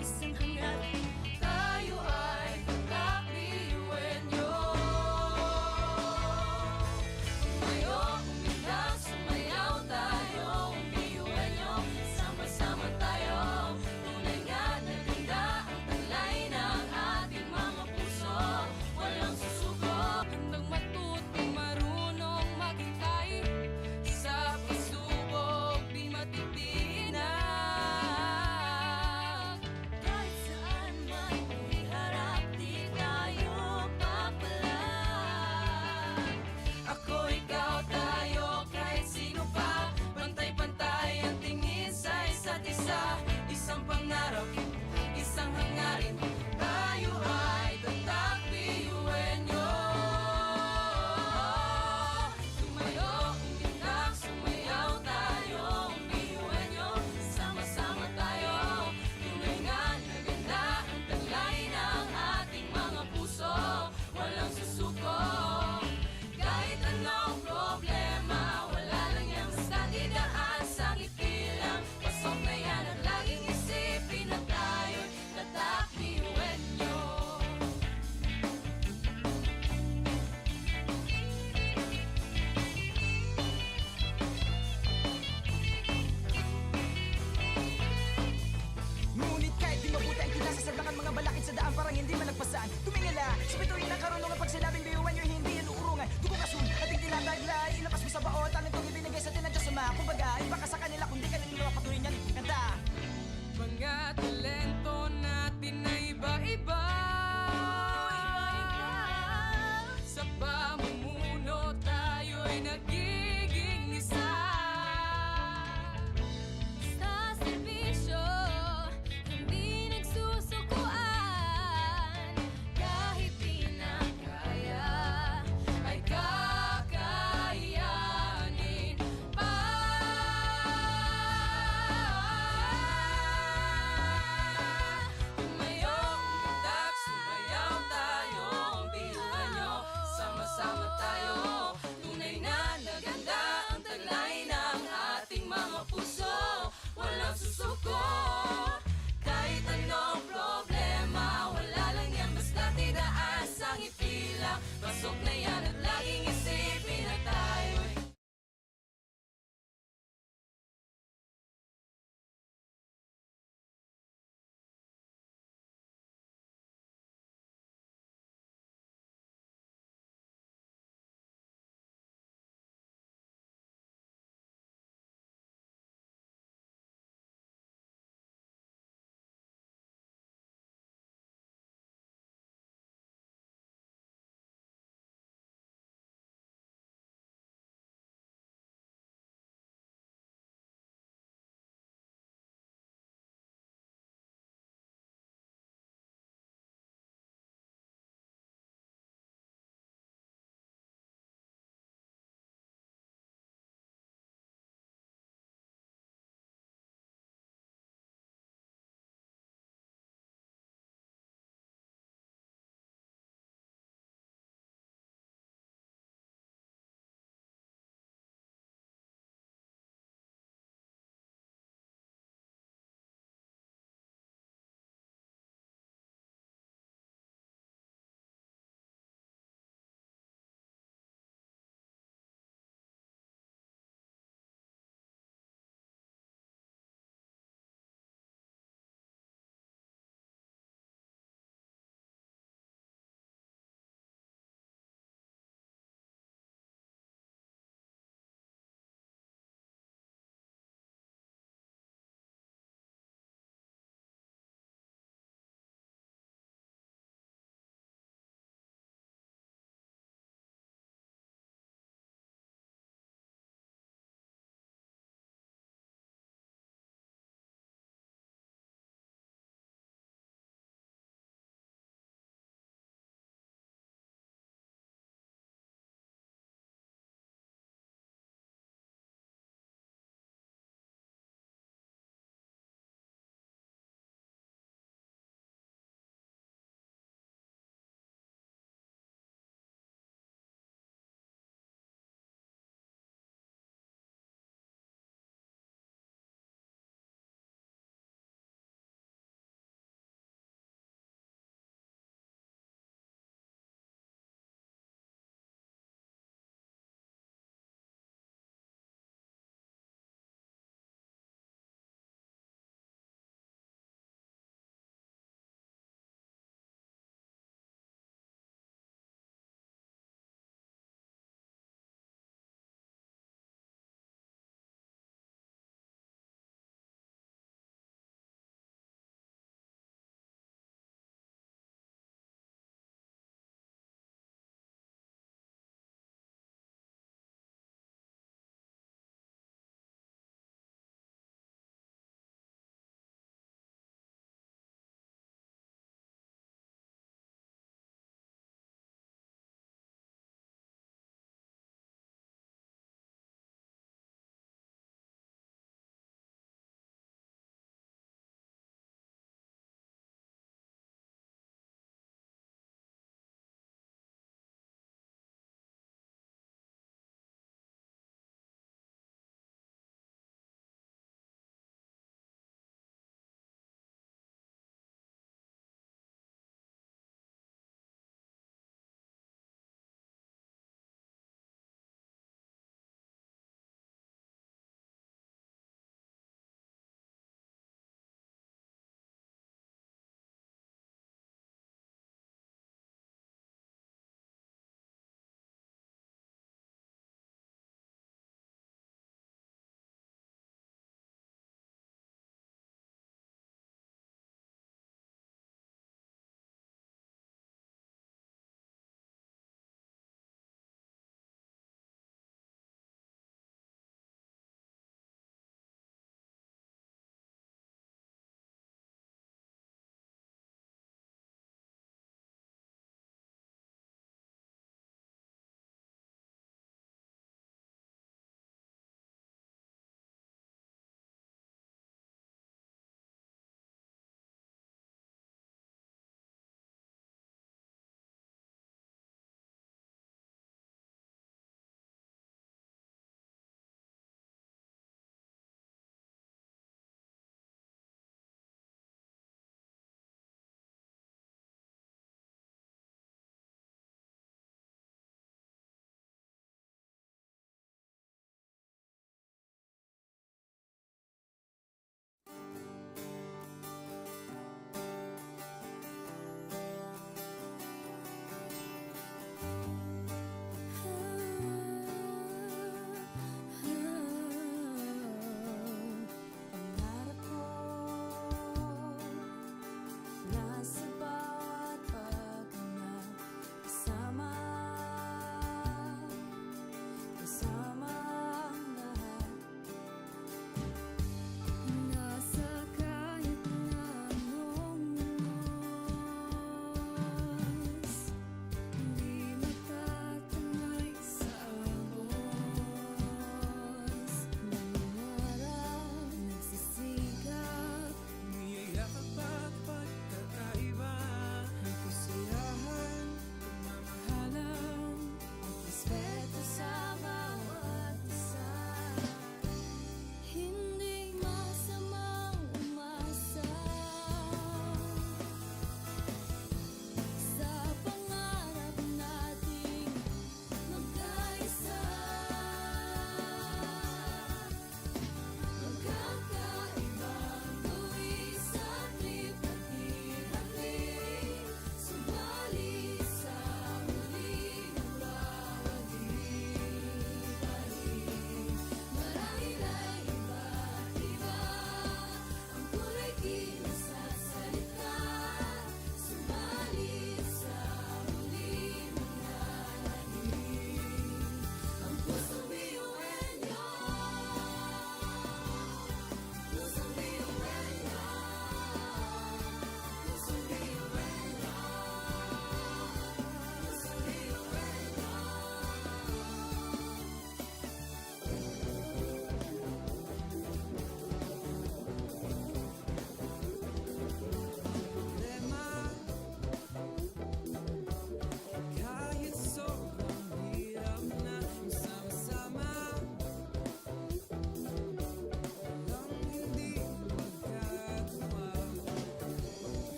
Speaker 7: isang hangarin. Tayo ay kakliwenyo. Tumayo, umilag, sumayaw tayo, umiwenyo. Sama-sama tayo. Tunay nga na ganda ang talay ng ating mga puso. Walang susuko. Handang matuto, marunong maghintay. Sa pagsubok, di matitinag.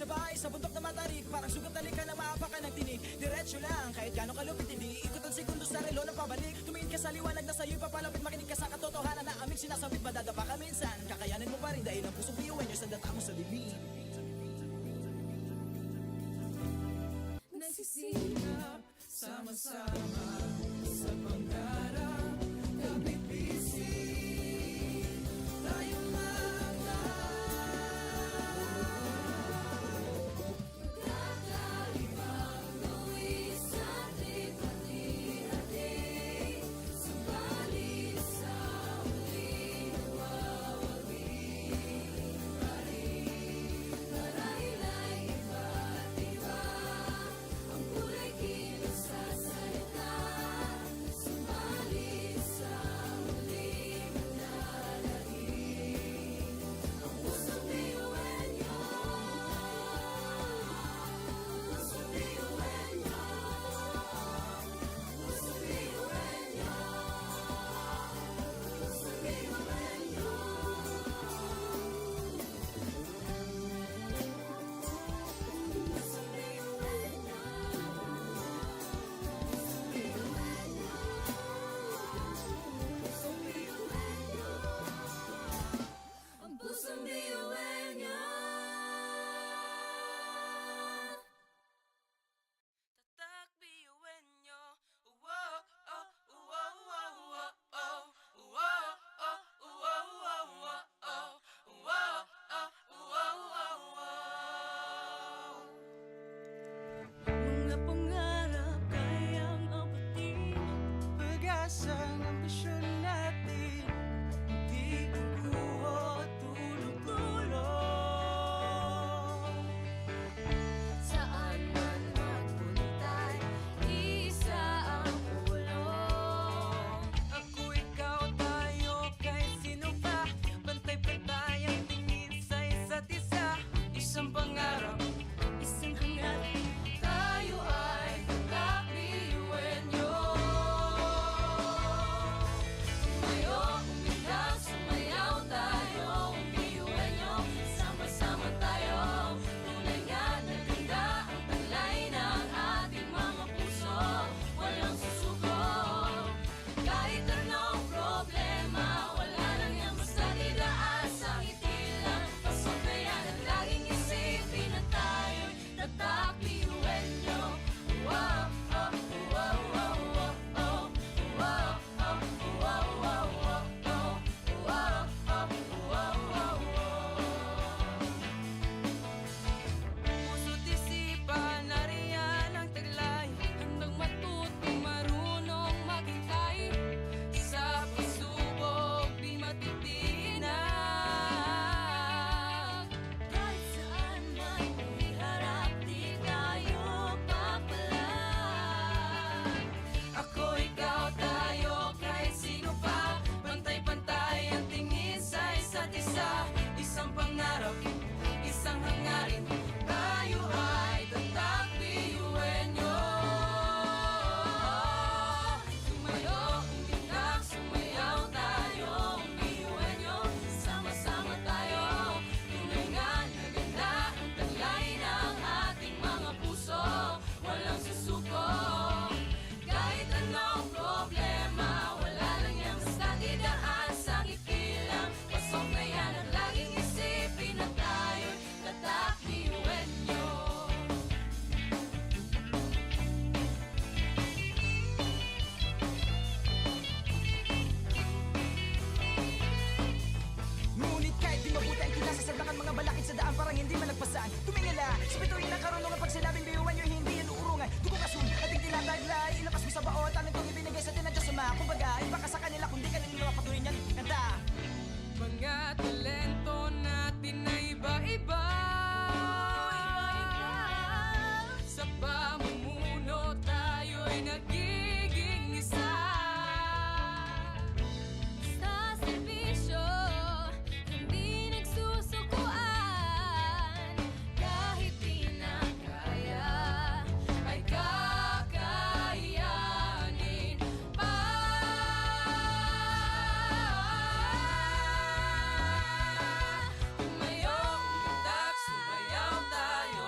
Speaker 6: Sa bahay, sa bundok na matarik, parang sugat ka na maapakan ng tinig. Diretso lang, kahit gano'ng kalupit, hindi ikot ang segundo sa relo na pabalik. Tumingin ka sa liwanag na sa'yo'y papalapit, makinig ka sa katotohanan na aming sinasabit. Madadapa ka minsan, kakayanin mo pa rin dahil ang pusong biyuan nyo sa data mo sa dilim.
Speaker 7: Nagsisikap, sama-sama sa pangarap, kapipising tayong kakaibang luwi sa ating pati-hati, subalit sa huli nawawagi pa rin. Marahil ay iba't iba ang kulay kilos sa salita, subalit sa huli manlalahim ang pusong biyuenyo. Pusong biyuenyo, pusong biyuenyo, pusong biyuenyo. Ang pusong biyuenyo. Tatak biyuenyo. Wow, oh, wow, wow, wow, oh. Wow, oh, wow, wow, wow, oh. Wow, oh, wow, wow, wow. Mga pangarap kayang apatin, pag-asa ng ambisyon natin, di kukuha tulog-tulog. Saan man magpuntay, isa ang ulo. Ako, ikaw, tayo, kahit sino pa, pantay-pantay ang tingin sa isa't isa. Isang pangarap, isang hangarin, tayo ay kakbiyuenyo. Tumayo, umilang, sumayaw tayo, biyuenyo. Sama-sama tayo, tunay nga na ganda ang talay ng ating mga puso. Walang susuko, kahit anong problema, wala lang yan basta didaan sa ngiti lang. Pasok na yan at laging isipin na tayo'y tatak biyuenyo. Wow, oh, wow, wow, wow, oh. Wow, oh, wow, wow, wow, oh. Wow, oh, wow, wow, wow. Puso't isipan, nariyan ang taglay, handang matuto, marunong maghintay. Sa pagsubok, di matitinag. Kahit saan man iharap, di tayo papalag. Ako, ikaw, tayo, kahit sino pa, pantay-pantay ang tingin sa isa't isa. Isang pangarap, isang hangarin, tayo ay tatak biyuenyo. Tumayo, umilag, sumayaw tayo, biyuenyo. Sama-sama tayo, tunay nga na ganda ang talay ng ating mga puso. Walang susuko, kahit anong problema, wala lang yan basta didaan sa ngiti lang. Pasok na yan at laging isipin na tayo'y tatak biyuenyo.
Speaker 6: Ngunit kahit di mabuti ang kinasasalangan, mga balakid sa daan parang hindi malagpasan. Tumingala, sa bituin ng karunungan, pag sinabing biyuenyo, hindi yan uurungan. Dugong asun, ating tinataglay, ilabas mo sa baot, talent kong ibinigay sa atin ng Diyos Ama. Kumbaga, iba ka sa kanila, kundi kanila patuloy niyan kanta.
Speaker 7: Mga talento natin na iba-iba, sa pamumuno tayo'y nagiging isa. Sa serbisyo, hindi nagsusukuan, kahit di na kaya, ay kakayanin pa. Tumayo, umitak, sumayaw tayo,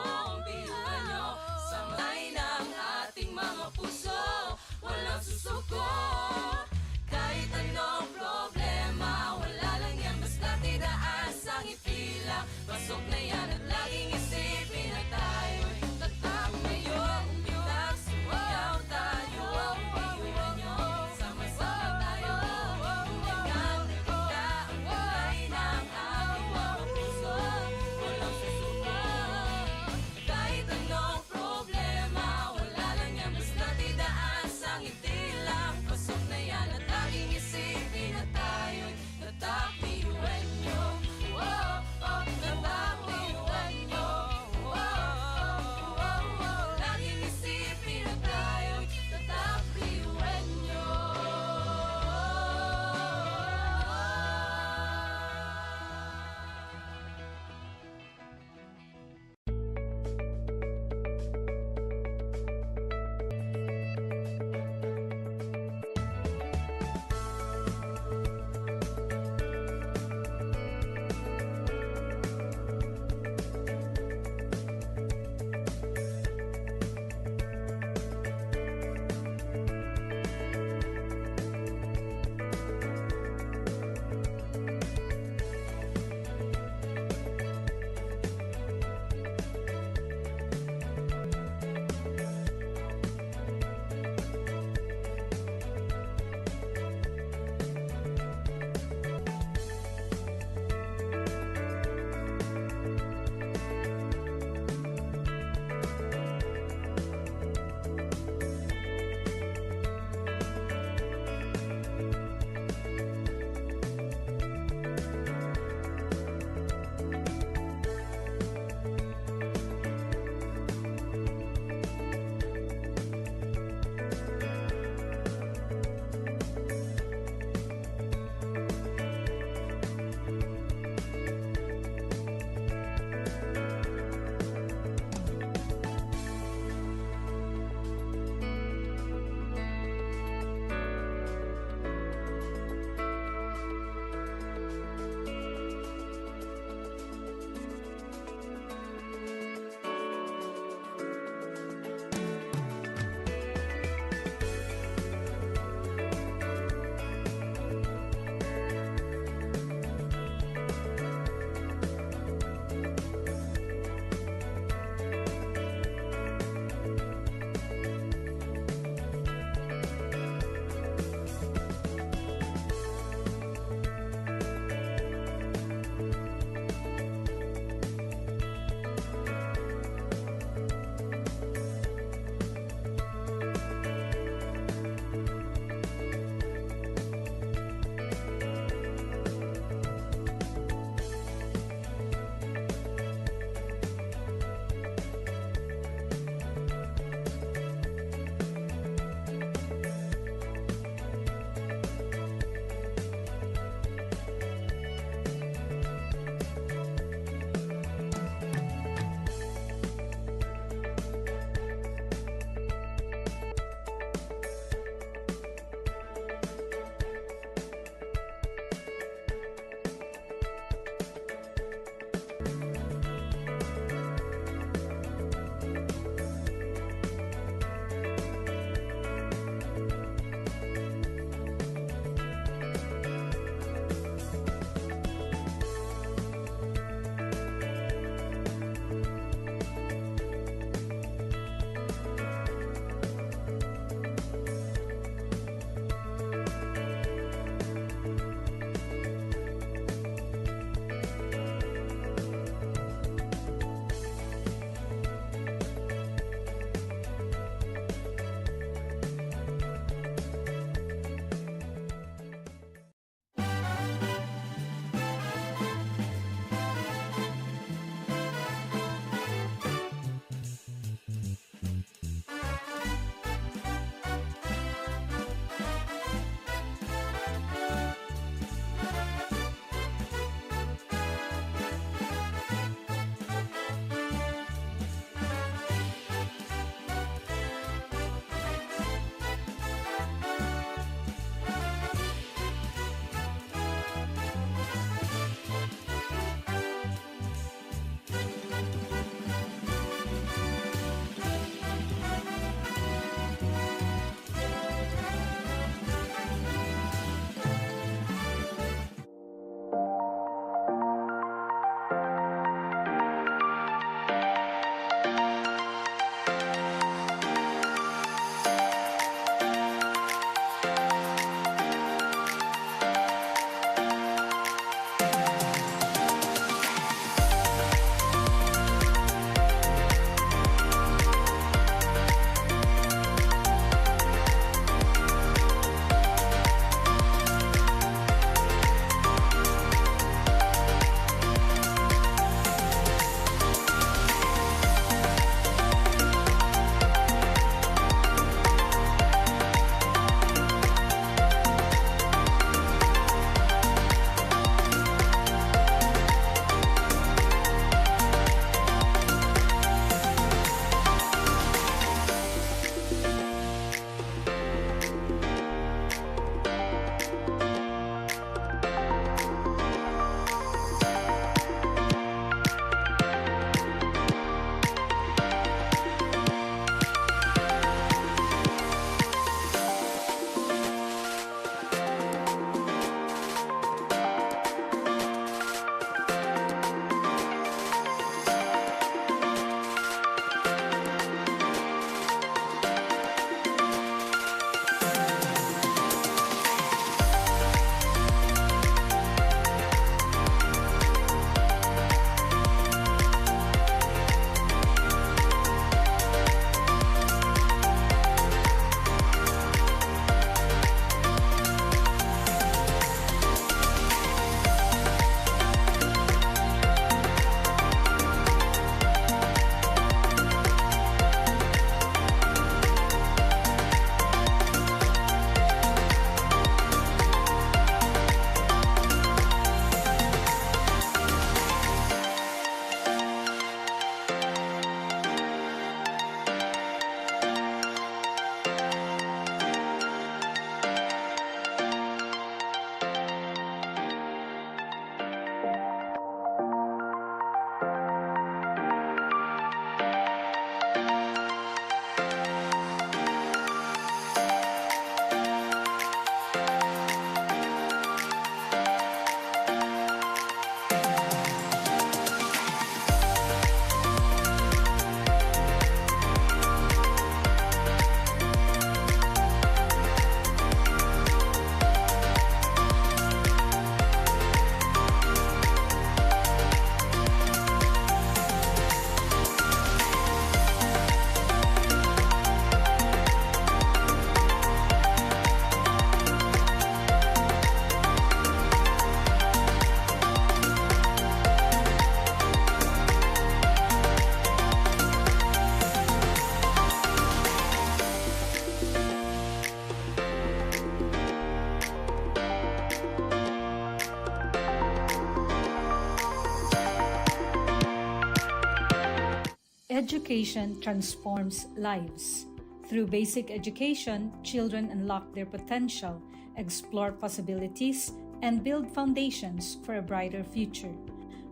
Speaker 1: Education transforms lives. Through basic education, children unlock their potential, explore possibilities, and build foundations for a brighter future.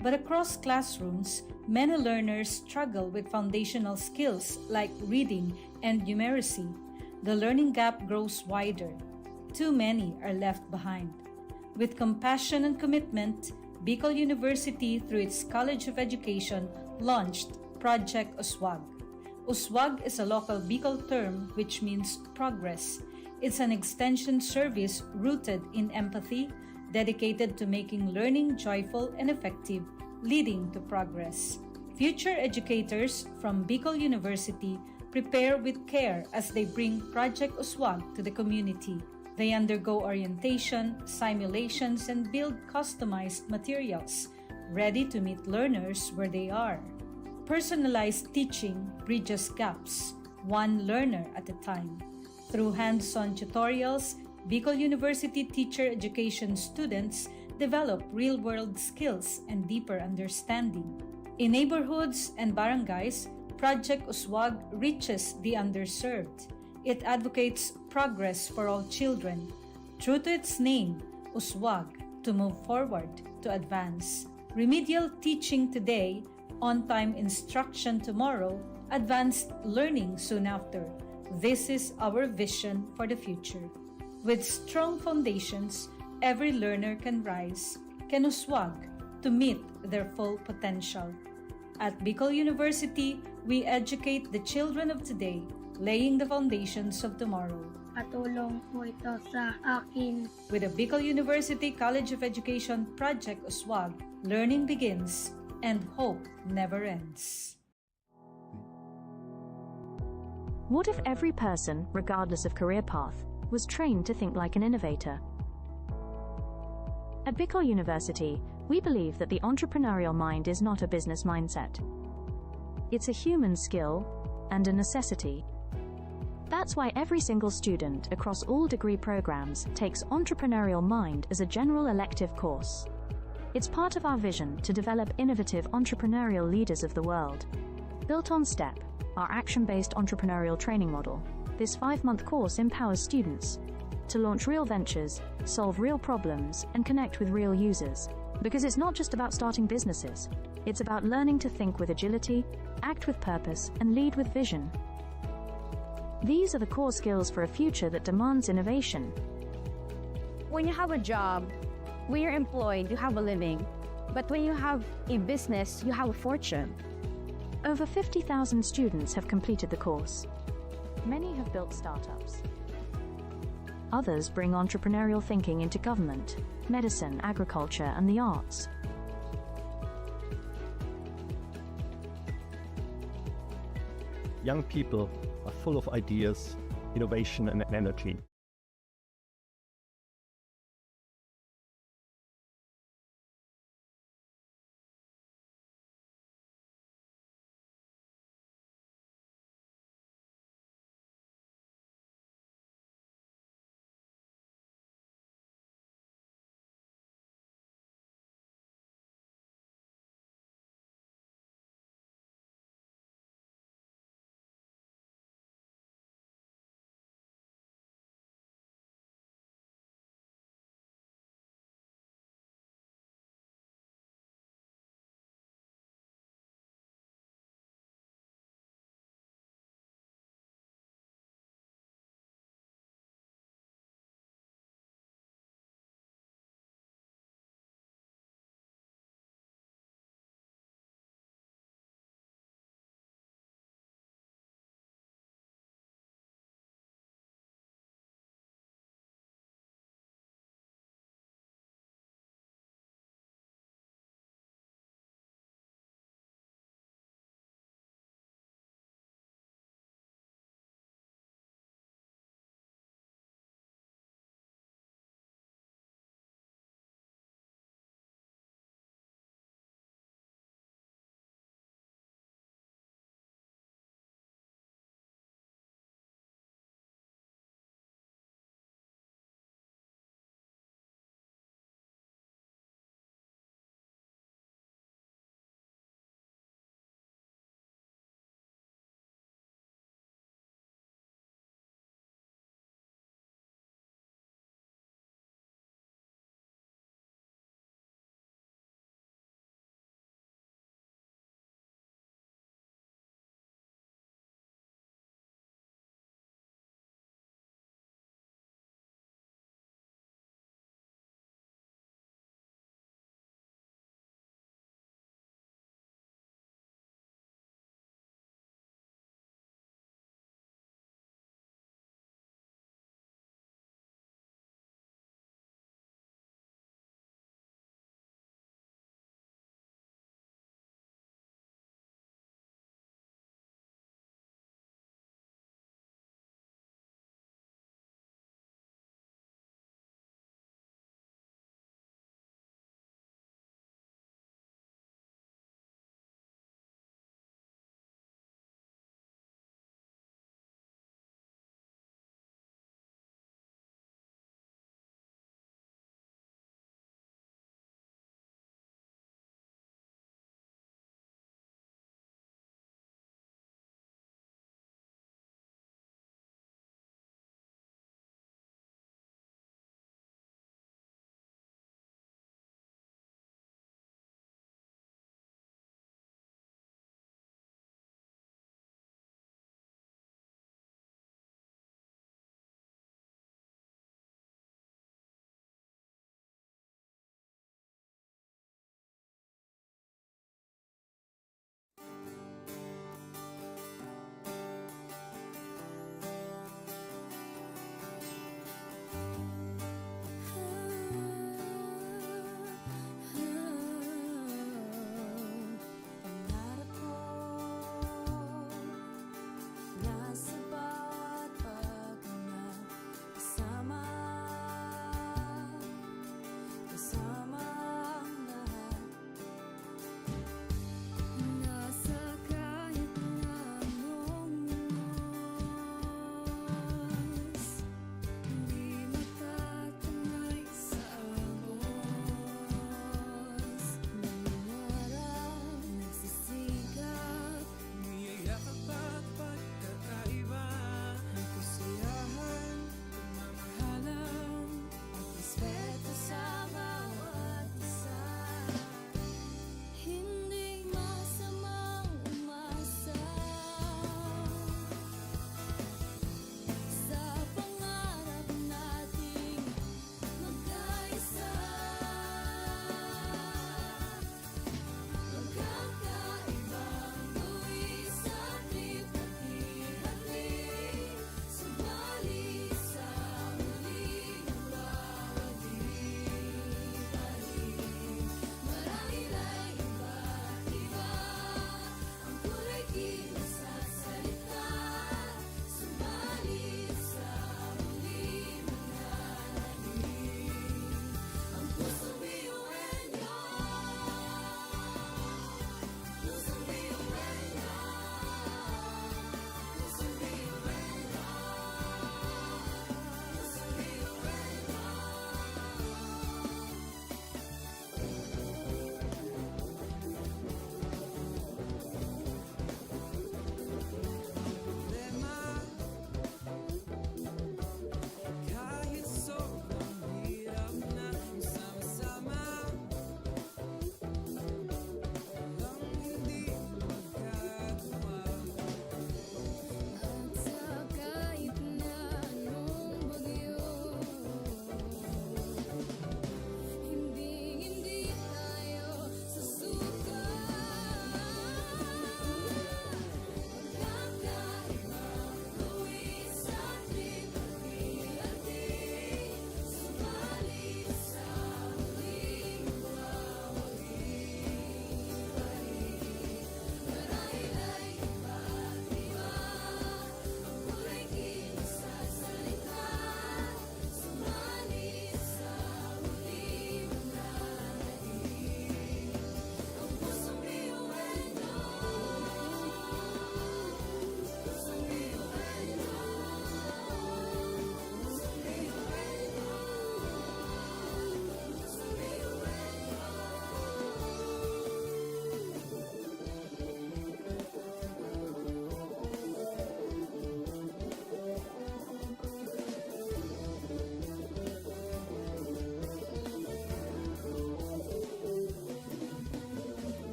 Speaker 1: But across classrooms, many learners struggle with foundational skills like reading and numeracy. The learning gap grows wider. Too many are left behind. With compassion and commitment, Bicol University, through its College of Education, launched Project Uswag. Uswag is a local Bicol term which means progress. It's an extension service rooted in empathy, dedicated to making learning joyful and effective, leading to progress. Future educators from Bicol University prepare with care as they bring Project Uswag to the community. They undergo orientation, simulations, and build customized materials, ready to meet learners where they are. Personalized teaching bridges gaps, one learner at a time. Through hands-on tutorials, Bicol University teacher education students develop real-world skills and deeper understanding. In neighborhoods and barangays, Project Uswag reaches the underserved. It advocates progress for all children. True to its name, Uswag, to move forward, to advance. Remedial teaching today, on-time instruction tomorrow, advanced learning soon after. This is our vision for the future. With strong foundations, every learner can rise, can uswag to meet their full potential. At Bicol University, we educate the children of today, laying the foundations of tomorrow.
Speaker 2: Patulong po ito sa akin.
Speaker 1: With the Bicol University College of Education Project Uswag, learning begins and hope never ends.
Speaker 3: What if every person, regardless of career path, was trained to think like an innovator? At Bicol University, we believe that the entrepreneurial mind is not a business mindset. It's a human skill and a necessity. That's why every single student across all degree programs takes Entrepreneurial Mind as a general elective course. It's part of our vision to develop innovative entrepreneurial leaders of the world. Built on STEP, our action-based entrepreneurial training model, this 5-month course empowers students to launch real ventures, solve real problems, and connect with real users. Because it's not just about starting businesses, it's about learning to think with agility, act with purpose, and lead with vision. These are the core skills for a future that demands innovation.
Speaker 4: When you have a job, when you're employed, you have a living. But when you have a business, you have a fortune.
Speaker 3: Over 50,000 students have completed the course. Many have built startups. Others bring entrepreneurial thinking into government, medicine, agriculture, and the arts.
Speaker 5: Young people are full of ideas, innovation, and energy.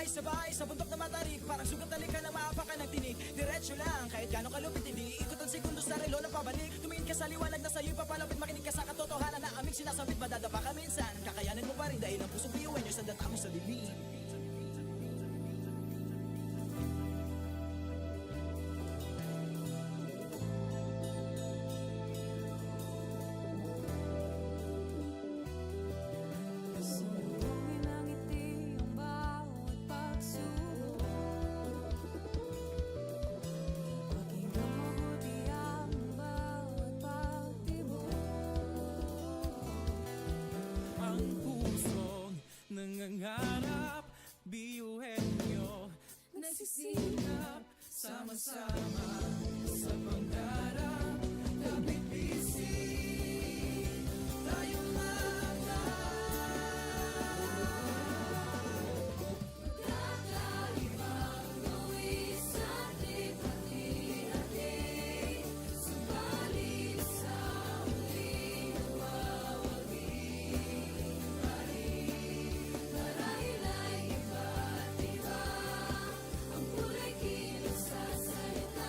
Speaker 6: Sabay-sabay sa bundok na matarik, parang sugat na lika na maapakan ng tinig. Diretso lang, kahit gano'ng kalupit hindi ikot ang segundo sa relo na pabalik. Tumingin ka sa liwanag na sa'yo'y papalapit, makinig ka sa katotohanan na aming sinasabit. Madadapa ka minsan, kakayanin mo pa rin dahil ang pusong piyuwan nyo sa data mo sa dilim.
Speaker 7: Sunugin ang ngiti ang bawat pagsubok. Pakinggan mabuti ang bawat pagtibok.
Speaker 6: Ang pusong nangangarap, biyuhin nyo, nagsisikap, sama-sama sa pangarap. Kapit bisig, tayong
Speaker 7: Kakaibang gawin sa ating hati-hati. Subalit sa huling nagwawagi pa rin. Marahil ay iba't iba ang kulay kilos sa salita.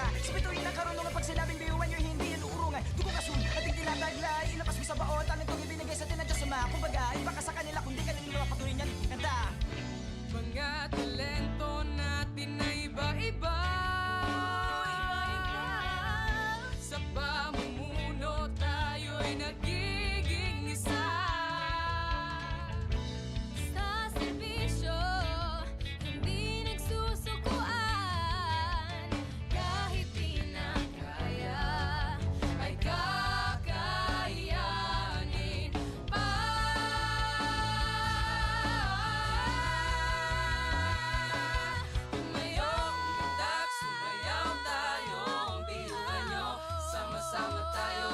Speaker 6: ka sa bituin ng karunungan. Pag sinabing biyuan nyo, hindi yan uurungan. Dugo kasun, ating tinataglay, ilapas mo sa baon. Talentong ibinigay sa tinadya sa mga. Kumbaga, iba ka sa kanila, kundi kanila mapatuloy niyan. Kanta.
Speaker 7: Mga talento natin na iba-iba. Sa pamumuno tayo'y nagiging isa. Sa serbisyo, hindi nagsusukuan. Kahit di na kaya, ay kakayanin pa. Tumayo, umundak, sumayaw tayo. Ang biyuhan nyo, sama-sama tayo.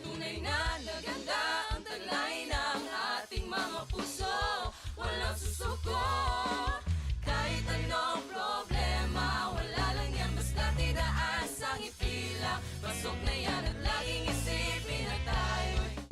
Speaker 7: Tunay na naganda ang taglay ng ating mga puso. Walang susuko, kahit anong problema. Wala lang yan, basta tinaas ang ipila. Pasok na yan at laging isipin na tayo'y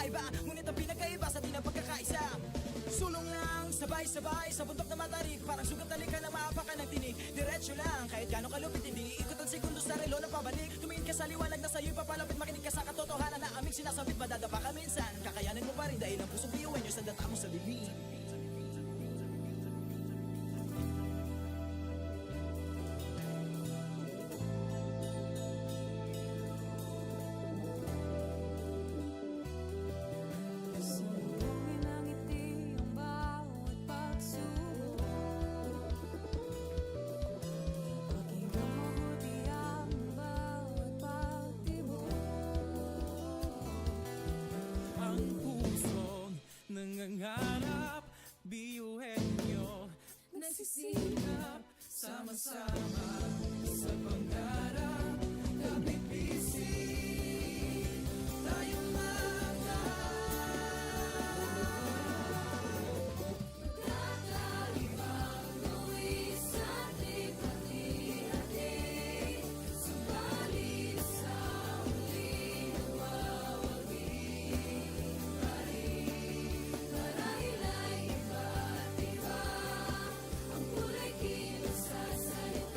Speaker 6: magkakaiba, ngunit ang pinagkaiba sa atin ang pagkakaisa. Sulong lang, sabay-sabay sa bundok na matarik, parang sugat na lika na maapakan ng tinig. Diretso lang, kahit gano'ng kalupit hindi ikot ang segundo sa relo na pabalik. Tumingin ka sa liwanag na sa'yo'y papalapit, makinig ka sa katotohanan na aming sinasabit. Madadapa ka minsan, kakayanin mo pa rin dahil ang pusong biyuin nyo sa data mo sa bibig.
Speaker 7: Sandungin ang ngiti ang bawat pagsubok. Pakinggan mabuti ang bawat pagtibok.
Speaker 6: Ang pusong nangangarap, biyuhin nyo nagsisikap, sama-sama sa pangarap. Kapit bisig, tayong mga
Speaker 7: Kakaibang buwis sa ating hati-hati, subalit sa huli nawawagi pa rin. Marahil ay iba't iba ang kulay kilos sa salita.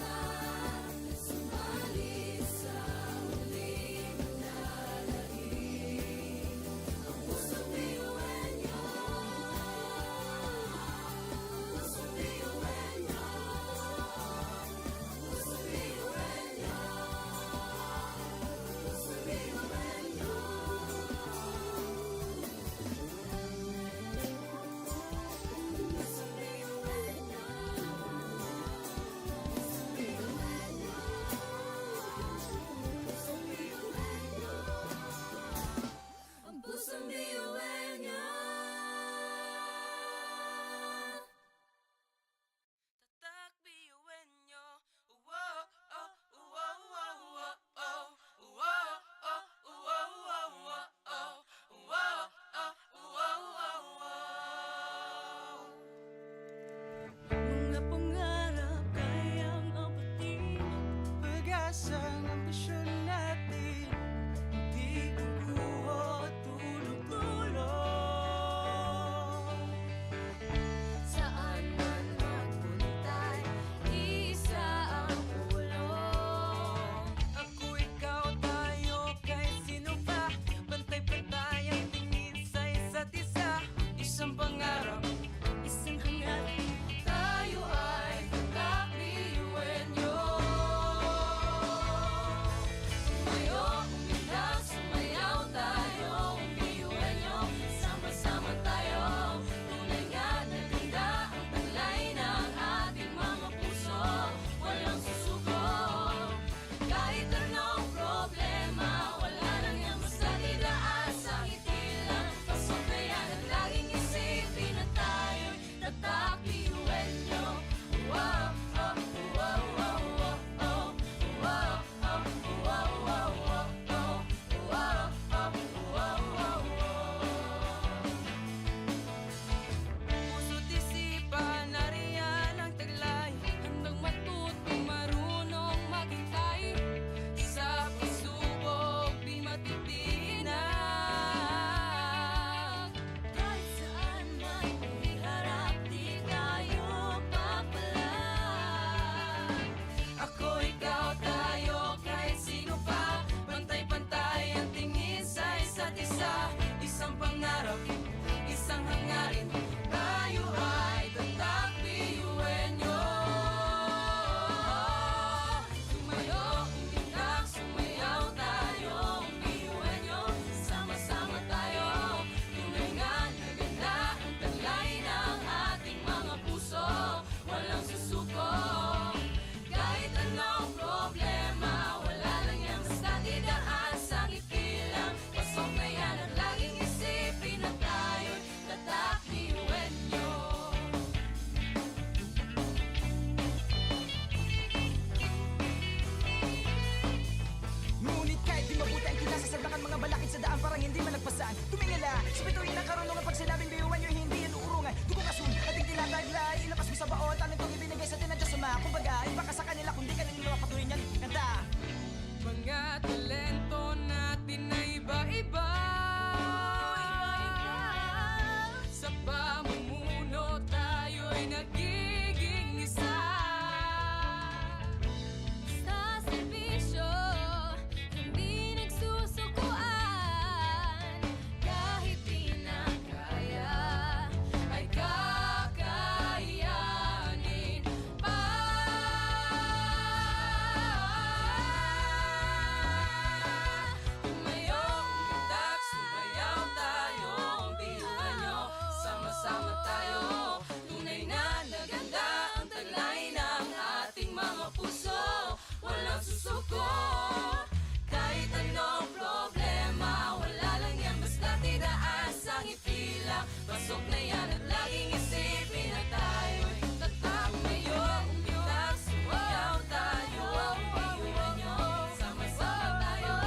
Speaker 7: Pasok na yan at laging isipin na tayo'y tatak ngayon. Umitak, sumayaw tayo, iwan nyo, sama-sama tayo.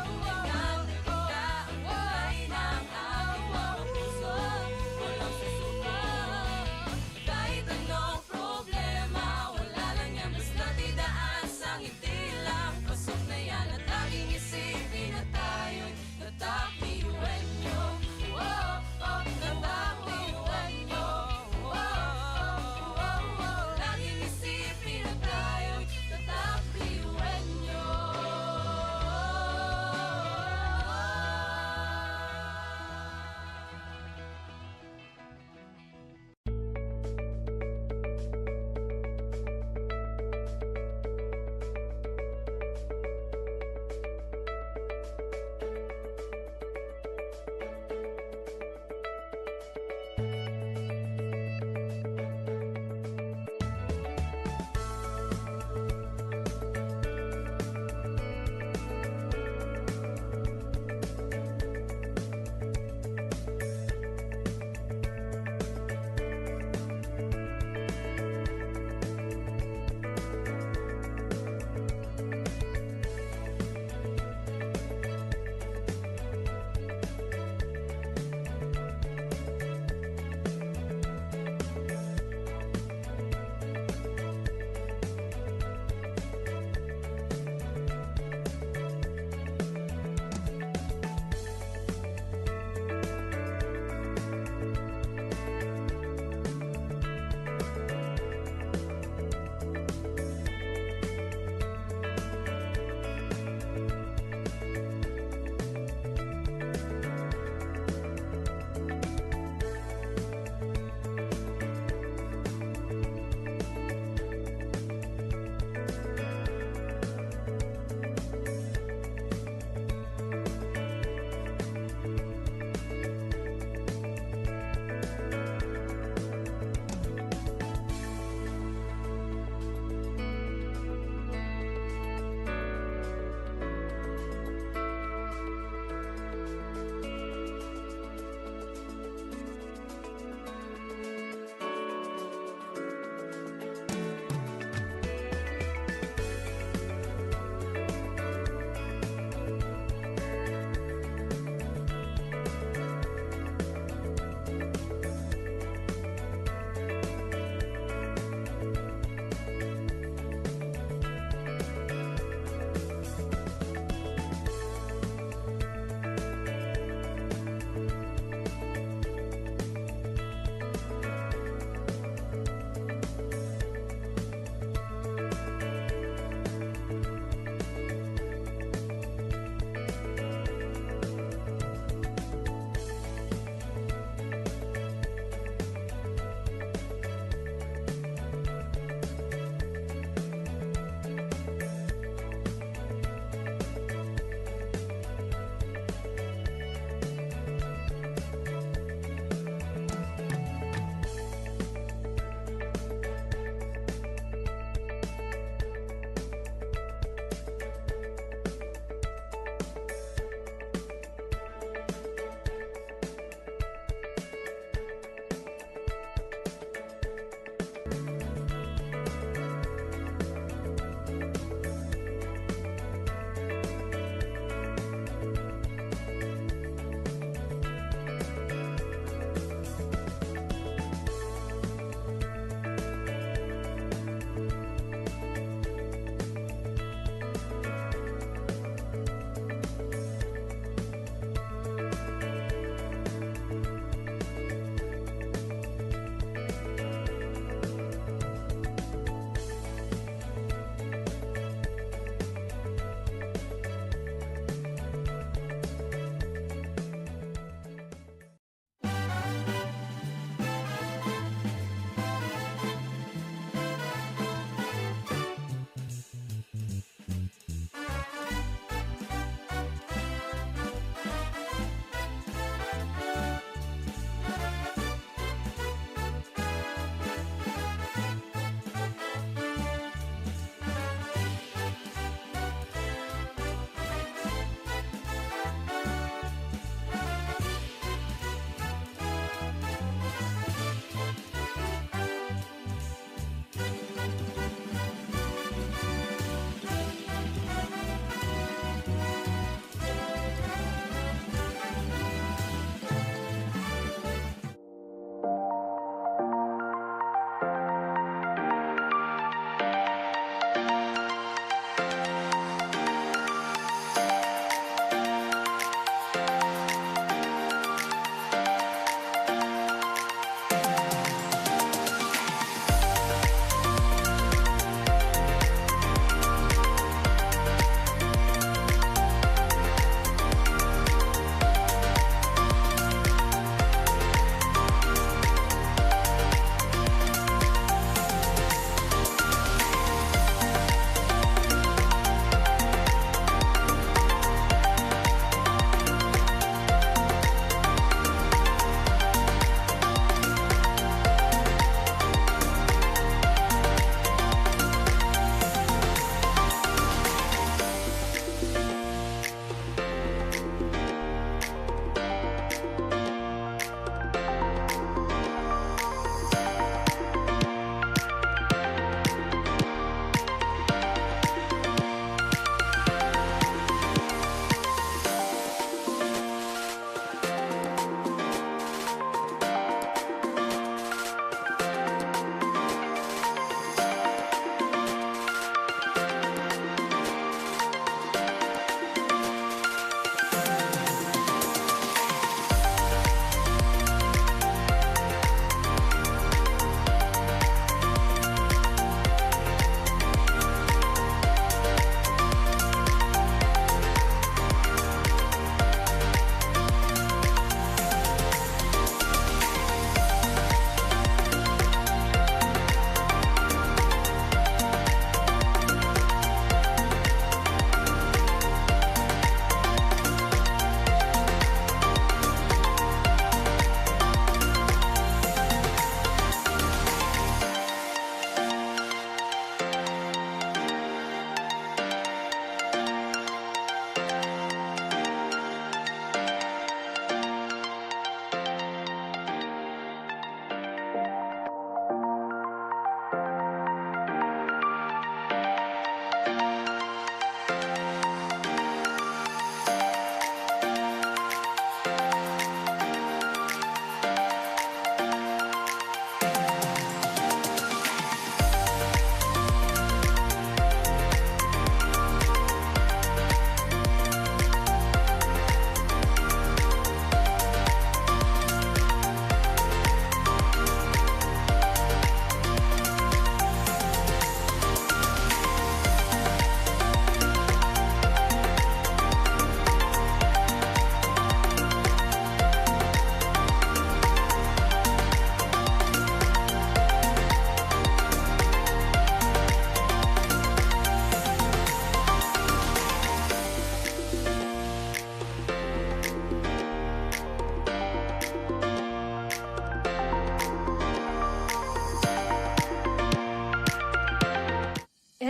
Speaker 7: Tunay na ang kulay ng ating mga puso, walang susuko. Kahit anong problema, wala lang yan, basta't idaan sa ngiti lang. Pasok na yan at laging isipin na tayo'y tatak, iwan nyo. Tatak,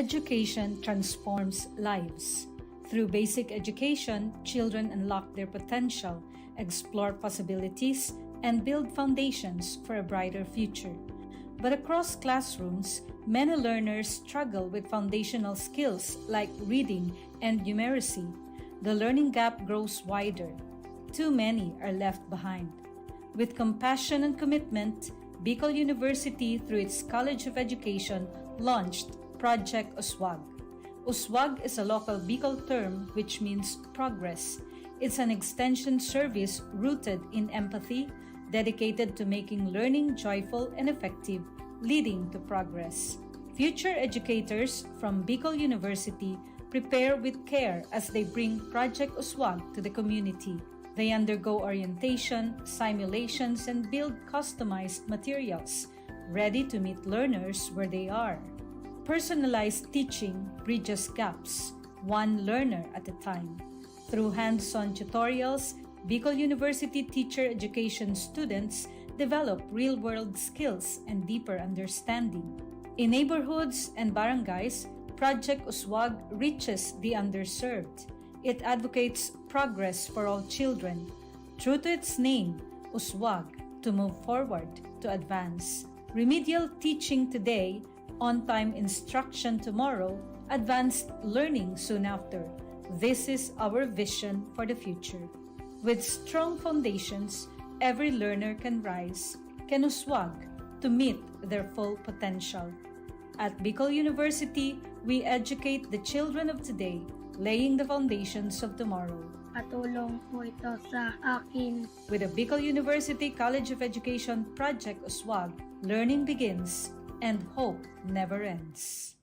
Speaker 1: Education transforms lives. Through basic education, children unlock their potential, explore possibilities, and build foundations for a brighter future. But across classrooms, many learners struggle with foundational skills like reading and numeracy. The learning gap grows wider. Too many are left behind. With compassion and commitment, Bicol University, through its College of Education, launched Project USWAG. USWAG is a local Bicol term which means progress. It's an extension service rooted in empathy, dedicated to making learning joyful and effective, leading to progress. Future educators from Bicol University prepare with care as they bring Project USWAG to the community. They undergo orientation, simulations, and build customized materials, ready to meet learners where they are. Personalized teaching bridges gaps, one learner at a time. Through hands-on tutorials, Bicol University teacher education students develop real-world skills and deeper understanding. In neighborhoods and barangays, Project USWAG reaches the underserved. It advocates progress for all children. True to its name, USWAG, to move forward, to advance. Remedial teaching today, on-time instruction tomorrow, advanced learning soon after. This is our vision for the future. With strong foundations, every learner can rise, can USWAG, to meet their full potential. At Bicol University, we educate the children of today, laying the foundations of tomorrow.
Speaker 2: Katulong po ito sa akin.
Speaker 1: With the Bicol University College of Education Project USWAG, learning begins and hope never ends.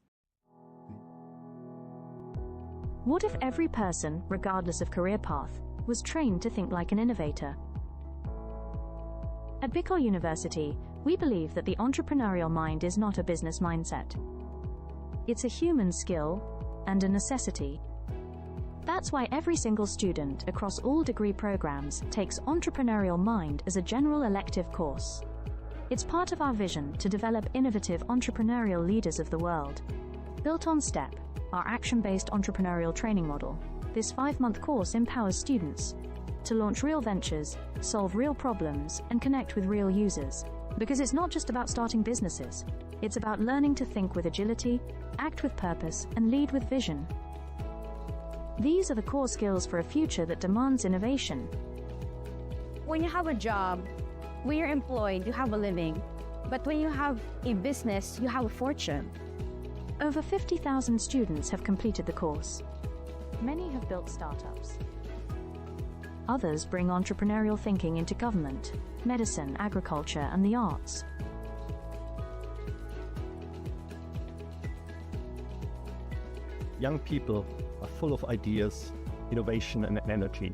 Speaker 3: What if every person, regardless of career path, was trained to think like an innovator? At Bicol University, we believe that the entrepreneurial mind is not a business mindset. It's a human skill and a necessity. That's why every single student across all degree programs takes Entrepreneurial Mind as a general elective course. It's part of our vision to develop innovative entrepreneurial leaders of the world. Built on STEP, our action-based entrepreneurial training model, this 5-month course empowers students to launch real ventures, solve real problems, and connect with real users. Because it's not just about starting businesses, it's about learning to think with agility, act with purpose, and lead with vision. These are the core skills for a future that demands innovation.
Speaker 4: When you have a job, when you're employed, you have a living. But when you have a business, you have a fortune.
Speaker 3: Over 50,000 students have completed the course. Many have built startups. Others bring entrepreneurial thinking into government, medicine, agriculture, and the arts.
Speaker 5: Young people are full of ideas, innovation, and energy.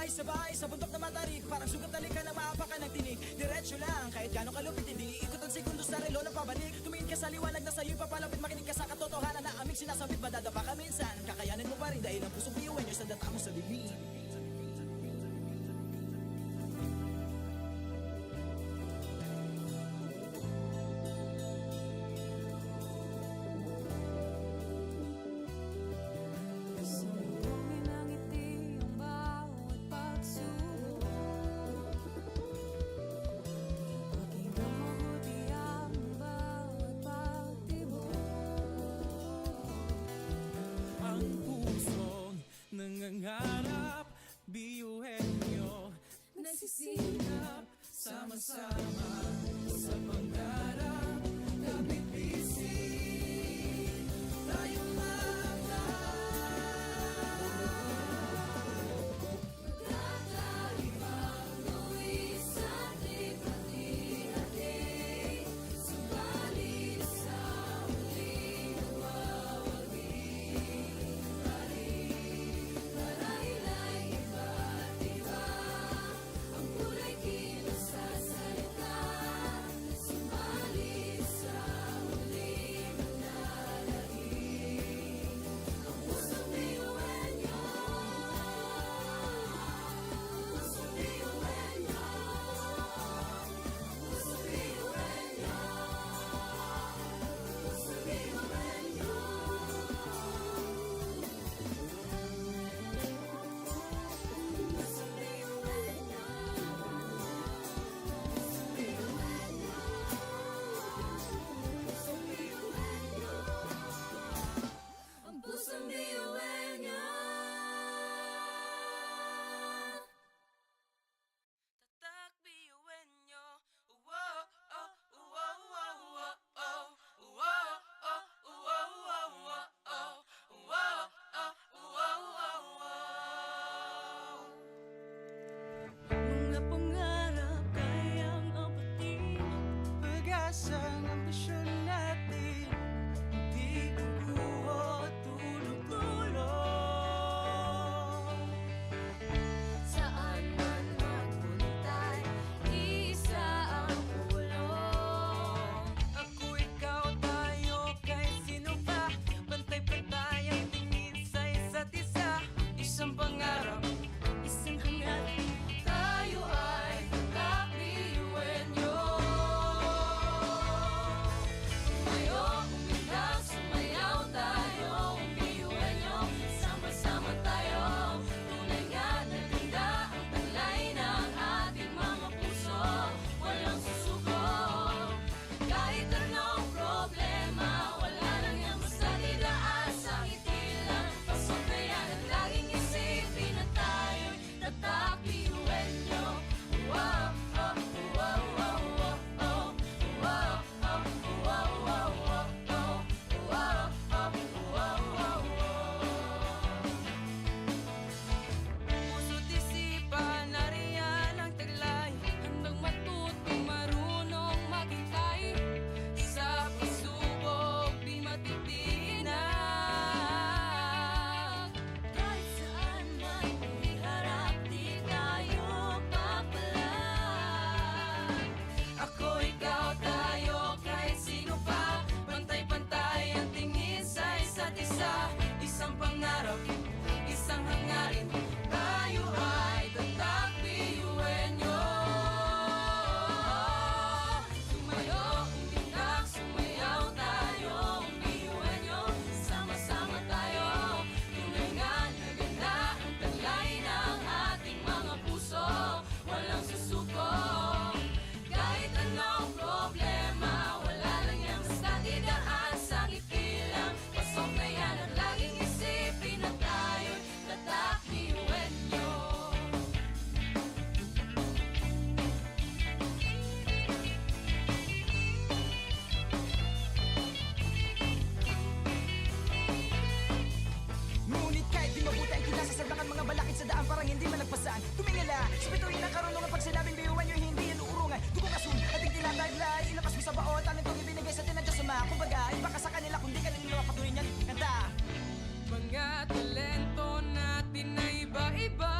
Speaker 6: Sabay-sabay sa bundok na matarik, parang sugat talikan na maapakan ng tinig. Diretso lang, kahit gano'ng kalupit hindi ikot ang segundo sa relo na pabalik. Tumingin ka sa liwanag na sa'yo'y papalapit, makinig ka sa katotohanan na aming sinasabit. Madadapa ka minsan, kakayanin mo pa rin dahil ang pusong biyuan nyo sa data mo sa bibig.
Speaker 7: Sumbungin ang ngiti ang bawat pagsubok. Pakinggang mabuti ang bawat pagtibok.
Speaker 6: Ang pusong nangangarap, biyuhin nyo, nagsisikap, sama-sama sa pangarap. Kapit bisig, tayo
Speaker 7: Magkakaibang luwis at lipat-ihati, subalit sa huling nawawagi. Marahil ay iba't iba, ang kulay kilos sa salita, subalit sa huling manlalangin. Ang pusong biyuhan nyo, pusong biyuhan nyo, pusong biyuhan nyo, pusong biyuhan nyo. Ang pusong biyuhan nyo.
Speaker 6: tatak biyuhin nyo. Wow, oh, wow, wow, wow, oh. Wow, oh, wow, wow, wow, oh. Wow, oh, wow, wow, wow. Mga pangarap kayang abutin, pag-asang ambisyon natin, hindi kukuha tulog-tulog.
Speaker 7: Saan man magpuntay, isa ang ulong.
Speaker 6: Ako, ikaw, tayo, kahit sino pa, pantay-pantay ang tingin sa isa't isa. Isang pangarap, isang hangarin,
Speaker 7: Tayo ay kakbiyuhin nyo. Tumayo, umilag, sumayaw tayo, biyuhin nyo. Sama-sama tayo, tunay nga na ganda ang taglay ng ating mga puso. Walang susuko, kahit anong problema, wala lang yan basta didaan sa ngiti lang. Pasok na yan at laging isipin na tayo'y tatak biyuhin nyo. Wow, oh, wow, wow, wow, oh. Wow, oh, wow, wow, wow, oh. Wow, oh, wow, wow, wow.
Speaker 6: puso't isipan, nariyan ang taglay.
Speaker 7: Handang matutong marunong maghintay,
Speaker 6: Sa pagsubok, di matitinag.
Speaker 7: kahit saan man iharap, di tayo papalag.
Speaker 6: Ako, ikaw, tayo, kahit sino pa, pantay-pantay ang tingin sa isa't isa. Isang pangarap, isang hangarin, tayo ay tatak biyuhin nyo.
Speaker 7: Tumayo, umilag, sumayaw tayo, biyuhin nyo. Sama-sama tayo, tunay nga na ganda ang taglay ng ating mga puso. Walang susuko, kahit anong problema, wala lang yan basta didaan sa ngiti lang. Pasok na yan at laging isipin na tayo'y tatak biyuhin nyo.
Speaker 6: Ngunit kahit di mabuti ang kinasasabakan, mga balakid sa daan parang hindi malagpasan. Tumingala, sa bituin ng karunungan, pag sinabing biyuhan nyo, hindi yan uurungan. Dugong asun, ating tinataglay, ilakas mo sa baon, talent kong ibinigay sa tinadya sa mga. Kumbaga, iba ka sa kanila, kundi ka nila patuloy niyan kanta. Mga talento natin na iba-iba,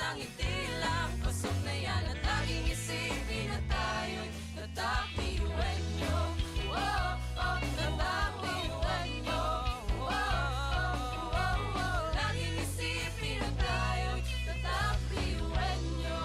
Speaker 7: isang ngiti lang. Pasok na yan at laging isipin na tayo'y tatapiwenyo. Oh, oh, tatapiwenyo. Oh, oh, oh, oh, laging isipin na tayo'y tatapiwenyo.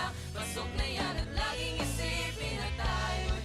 Speaker 7: lang. Pasok na yan at laging isipin na tayo'y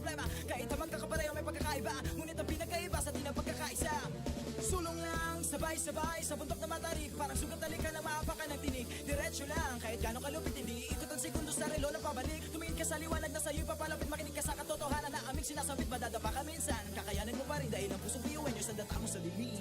Speaker 6: problema. Kahit ang magkakapareho may pagkakaiba, ngunit ang pinagkaiba sa di na pagkakaisa. Sulong lang, sabay-sabay sa bundok na matarik, parang sugat na ka lang maapakan ng tinig. Diretso lang, kahit gano'ng kalupit hindi ikot ang segundo sa relo na pabalik. Tumingin ka sa liwanag na sa'yo'y papalapit, makinig ka sa katotohanan na aming sinasabit. Madadapa ka minsan, kakayanin mo pa rin dahil ang pusong biyuan nyo sa data mo sa bibig.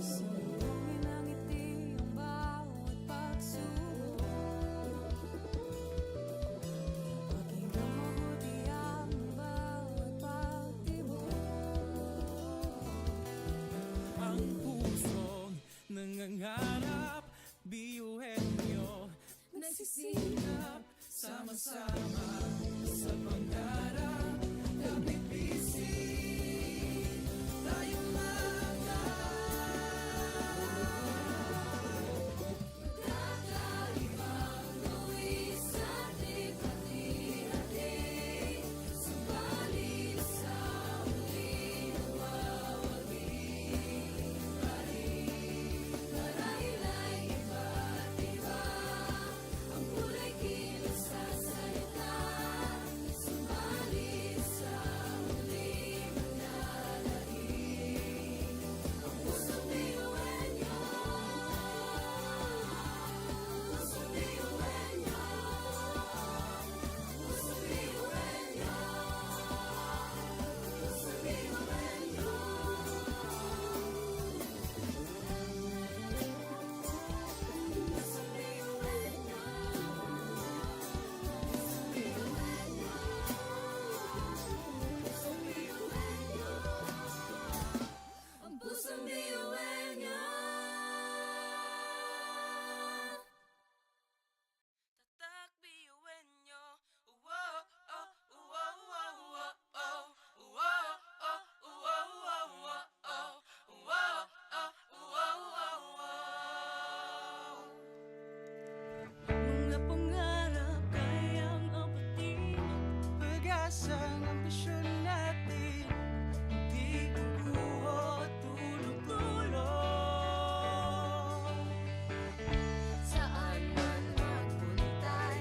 Speaker 7: Sumbongin ang ngiti ang bawat pagsubok. Pakinggan mabuti ang bawat pagtibok.
Speaker 6: Ang pusong nangangarap, biyuhin nyo, nagsisilap, sama-sama sa pangarap. Kapipisin tayong mga
Speaker 7: Kakaibang luwis sa ating hati-hati. Subalit sa huli nawawagi pa rin. Marahil ay iba't iba ang kulay kilos sa salita. Subalit sa huli manlalait ang pusong biyuhan nyo. Pusong biyuhan nyo. Pusong biyuhan nyo. Pusong biyuhan nyo. Pusong biyuhan nyo. Pusong biyuhan nyo. Ang pusong biyuhan nyo.
Speaker 6: tatak biyuhin nyo. Wow, oh, wow, wow, wow, oh. Wow, oh, wow, wow, wow, oh. Wow, oh, wow, wow, wow. Mga pangarap kayang abutin, pag-asa ng ambisyon natin, di kukuha tulog-tulog.
Speaker 7: Saan man magpuntay,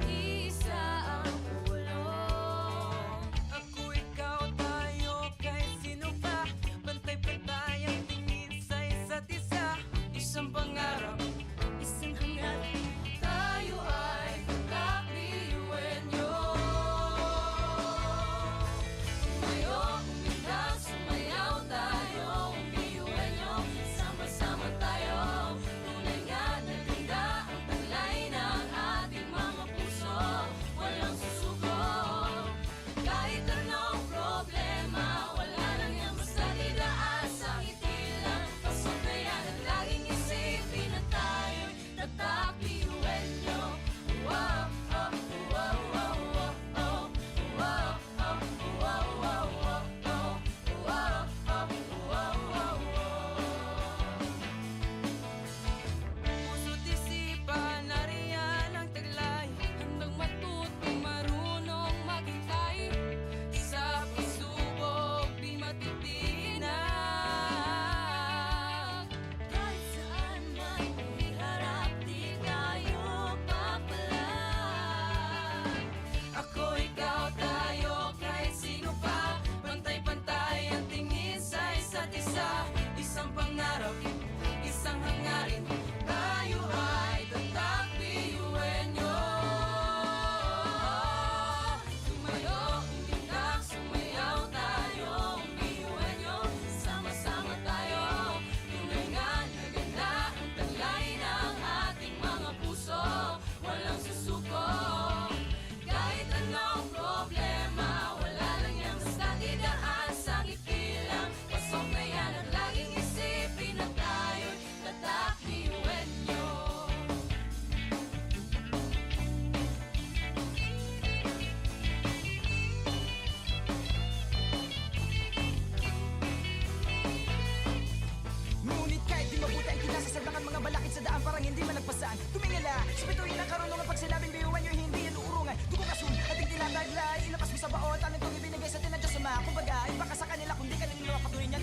Speaker 7: isa ang ulong.
Speaker 6: Ako, ikaw, tayo, kahit sino pa, pantay-pantay ang tingin sa isa't isa. Isang pangarap,
Speaker 7: Isang hangarin, tayo ay kakabiyuhin nyo. Sumayo, umilag, sumayaw tayo, biyuhin nyo. Sama-sama tayo, tunay nga na ganda ang taglay ng ating mga puso. Walang susuko, kahit anong problema, wala lang yan basta didaan sa ngiti lang. Pasok na yan at laging isipin na tayo'y tatak biyuhin nyo. Wow, oh, wow, wow, wow, oh. Wow, oh, wow, wow, wow, oh. Wow, oh, wow, wow, wow.
Speaker 6: puso't isipan, nariyan ang taglay.
Speaker 7: Handang matuto, marunong maghintay.
Speaker 6: Sa pagsubok, di matitinag.
Speaker 7: Kahit saan man iharap, di tayo papalag.
Speaker 6: Ako, ikaw, tayo, kahit sino pa, pantay-pantay ang tingin sa isa't isa. Isang pangarap, isang hangarin, tayo ay tatak biyuhin nyo.
Speaker 7: Tumayo, umilag, sumayaw tayo, biyuhin nyo. Sama-sama tayo, tunay nga na ganda ang taglay ng ating mga puso. Walang susuko, kahit anong problema, wala lang yan basta didaan sa ngiti lang. Pasok na yan at laging isipin na tayo'y tatak biyuhin nyo.
Speaker 6: Ngunit kahit di mabuti ang kinasasagdakan mga balakid sa daan, parang hindi man nagpasaan. Tumingala, sa bituin ng karunungan, pag sinabing biyuhan nyo, hindi yan uurungan. Dugong asun, ating tinataglay, ilabas mo sa baot, anong itong ibinigay sa tinadya sa mga. Kumbaga, iba ka sa kanila, kung di ka nililoko, patuloy niyan,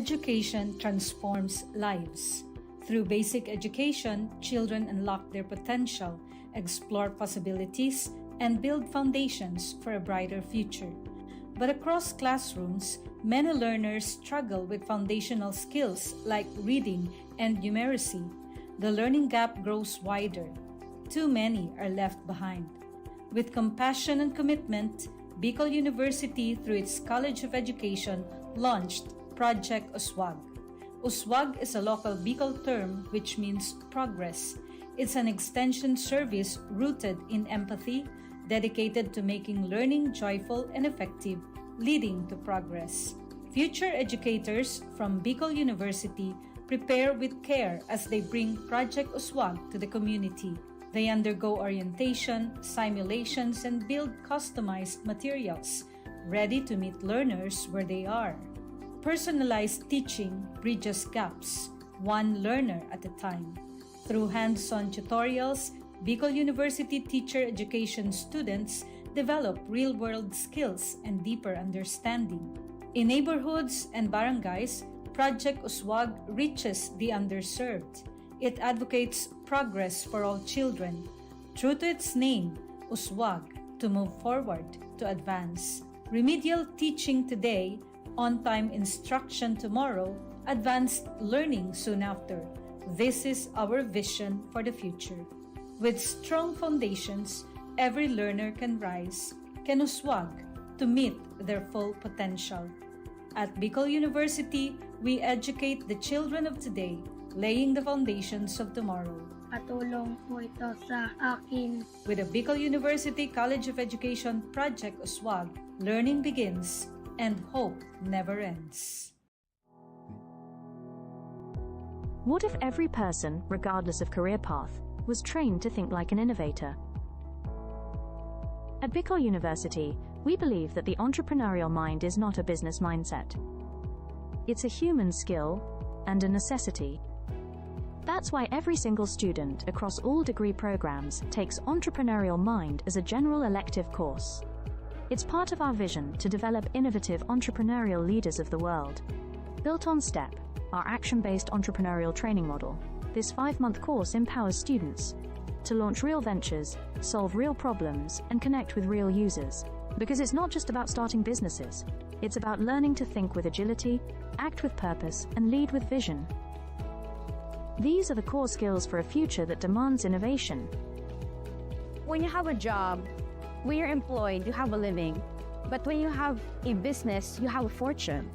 Speaker 1: Education transforms lives. Through basic education, children unlock their potential, explore possibilities, and build foundations for a brighter future. But across classrooms, many learners struggle with foundational skills like reading and numeracy. The learning gap grows wider. Too many are left behind. With compassion and commitment, Bicol University, through its College of Education, launched Project Uswag. Uswag is a local Bicol term which means progress. It's an extension service rooted in empathy, dedicated to making learning joyful and effective, leading to progress. Future educators from Bicol University prepare with care as they bring Project Uswag to the community. They undergo orientation, simulations, and build customized materials, ready to meet learners where they are. Personalized teaching bridges gaps, one learner at a time. Through hands-on tutorials, Bicol University teacher education students develop real-world skills and deeper understanding. In neighborhoods and barangays, Project Uswag reaches the underserved. It advocates progress for all children. True to its name, Uswag, to move forward, to advance. Remedial teaching today, on-time instruction tomorrow, advanced learning soon after. This is our vision for the future. With strong foundations, every learner can rise, can uswag, to meet their full potential. At Bicol University, we educate the children of today, laying the foundations of tomorrow.
Speaker 2: Patulong po ito sa akin.
Speaker 1: With the Bicol University College of Education Project Uswag, learning begins and hope never ends.
Speaker 3: What if every person, regardless of career path, was trained to think like an innovator? At Bicol University, we believe that the entrepreneurial mind is not a business mindset. It's a human skill and a necessity. That's why every single student across all degree programs takes Entrepreneurial Mind as a general elective course. It's part of our vision to develop innovative entrepreneurial leaders of the world. Built on STEP, our action-based entrepreneurial training model, this 5-month course empowers students to launch real ventures, solve real problems, and connect with real users. Because it's not just about starting businesses, it's about learning to think with agility, act with purpose, and lead with vision. These are the core skills for a future that demands innovation.
Speaker 4: When you have a job, when you're employed, you have a living. But when you have a business, you have a fortune.